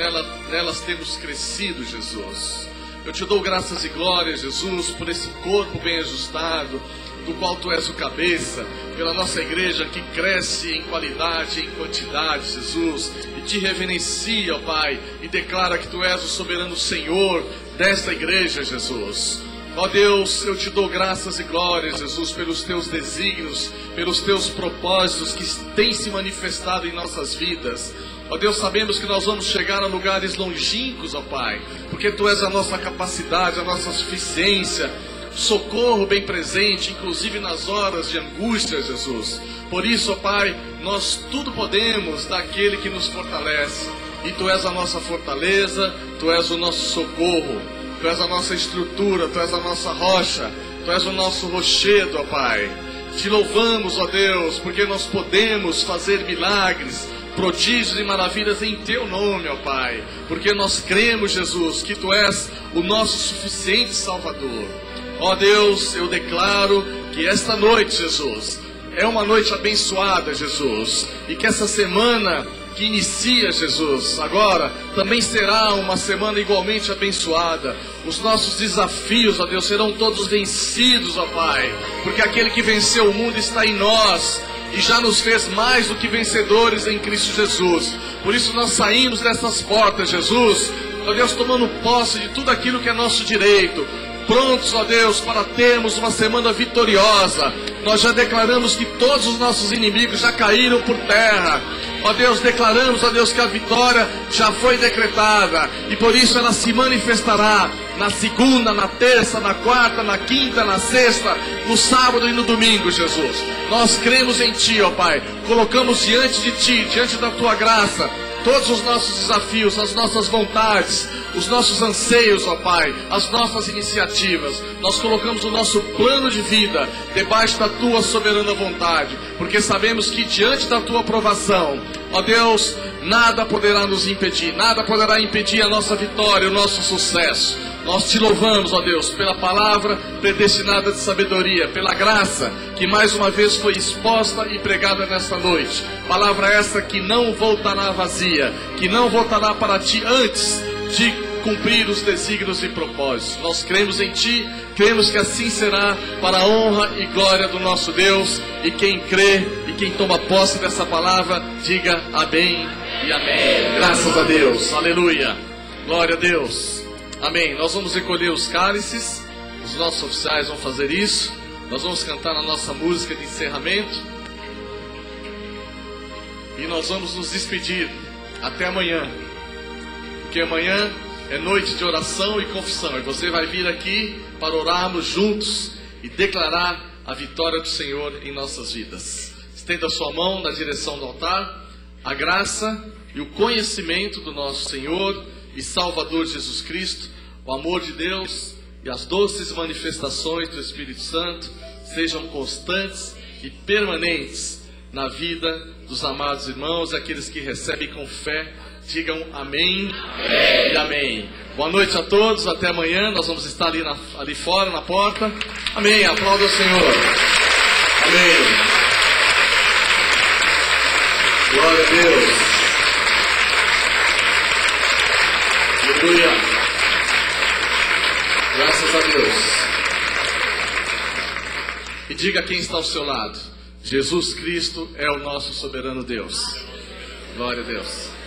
Speaker 2: nelas temos crescido, Jesus. Eu Te dou graças e glórias, Jesus, por esse corpo bem ajustado, do qual Tu és o cabeça, pela nossa igreja que cresce em qualidade e em quantidade, Jesus, e Te reverencia, ó Pai, e declara que Tu és o soberano Senhor desta igreja, Jesus. Ó Deus, eu Te dou graças e glórias, Jesus, pelos Teus desígnios, pelos Teus propósitos que têm se manifestado em nossas vidas. Ó Deus, sabemos que nós vamos chegar a lugares longínquos, ó Pai, porque Tu és a nossa capacidade, a nossa suficiência, socorro bem presente, inclusive nas horas de angústia, Jesus. Por isso, ó Pai, nós tudo podemos daquele que nos fortalece, e Tu és a nossa fortaleza, Tu és o nosso socorro, Tu és a nossa estrutura, Tu és a nossa rocha, Tu és o nosso rochedo, ó Pai. Te louvamos, ó Deus, porque nós podemos fazer milagres, prodígios e maravilhas em Teu nome, ó Pai, porque nós cremos, Jesus, que Tu és o nosso suficiente Salvador. Ó Deus, eu declaro que esta noite, Jesus, é uma noite abençoada, Jesus, e que essa semana que inicia, Jesus, agora, também será uma semana igualmente abençoada. Os nossos desafios, ó Deus, serão todos vencidos, ó Pai, porque aquele que venceu o mundo está em nós, e já nos fez mais do que vencedores em Cristo Jesus. Por isso nós saímos dessas portas, Jesus, ó Deus, tomando posse de tudo aquilo que é nosso direito, prontos, ó Deus, para termos uma semana vitoriosa. Nós já declaramos que todos os nossos inimigos já caíram por terra. Ó Deus, declaramos, ó Deus, que a vitória já foi decretada, e por isso ela se manifestará na segunda, na terça, na quarta, na quinta, na sexta, no sábado e no domingo, Jesus. Nós cremos em Ti, ó Pai, colocamos diante de Ti, diante da Tua graça, todos os nossos desafios, as nossas vontades, os nossos anseios, ó Pai, as nossas iniciativas. Nós colocamos o nosso plano de vida debaixo da Tua soberana vontade, porque sabemos que diante da Tua aprovação, ó Deus, nada poderá nos impedir, nada poderá impedir a nossa vitória, o nosso sucesso. Nós Te louvamos, ó Deus, pela palavra predestinada de sabedoria, pela graça que mais uma vez foi exposta e pregada nesta noite. Palavra esta que não voltará vazia, que não voltará para Ti antes de cumprir os desígnios e propósitos. Nós cremos em Ti, cremos que assim será, para a honra e glória do nosso Deus. E quem crê e quem toma posse dessa palavra, diga amém e amém. Graças a Deus, aleluia, glória a Deus. Amém. Nós vamos recolher os cálices, os nossos oficiais vão fazer isso. Nós vamos cantar a nossa música de encerramento e nós vamos nos despedir até amanhã, porque amanhã é noite de oração e confissão, e você vai vir aqui para orarmos juntos e declarar a vitória do Senhor em nossas vidas. Estenda a sua mão na direção do altar. A graça e o conhecimento do nosso Senhor e Salvador Jesus Cristo, o amor de Deus e as doces manifestações do Espírito Santo sejam constantes e permanentes na vida dos amados irmãos, aqueles que recebem com fé. Digam amém, amém e amém. Boa noite a todos, até amanhã. Nós vamos estar ali fora, na porta. Amém, aplauda o Senhor. Amém. Glória a Deus. Aleluia. Graças a Deus. E diga a quem está ao seu lado: Jesus Cristo é o nosso soberano Deus. Glória a Deus.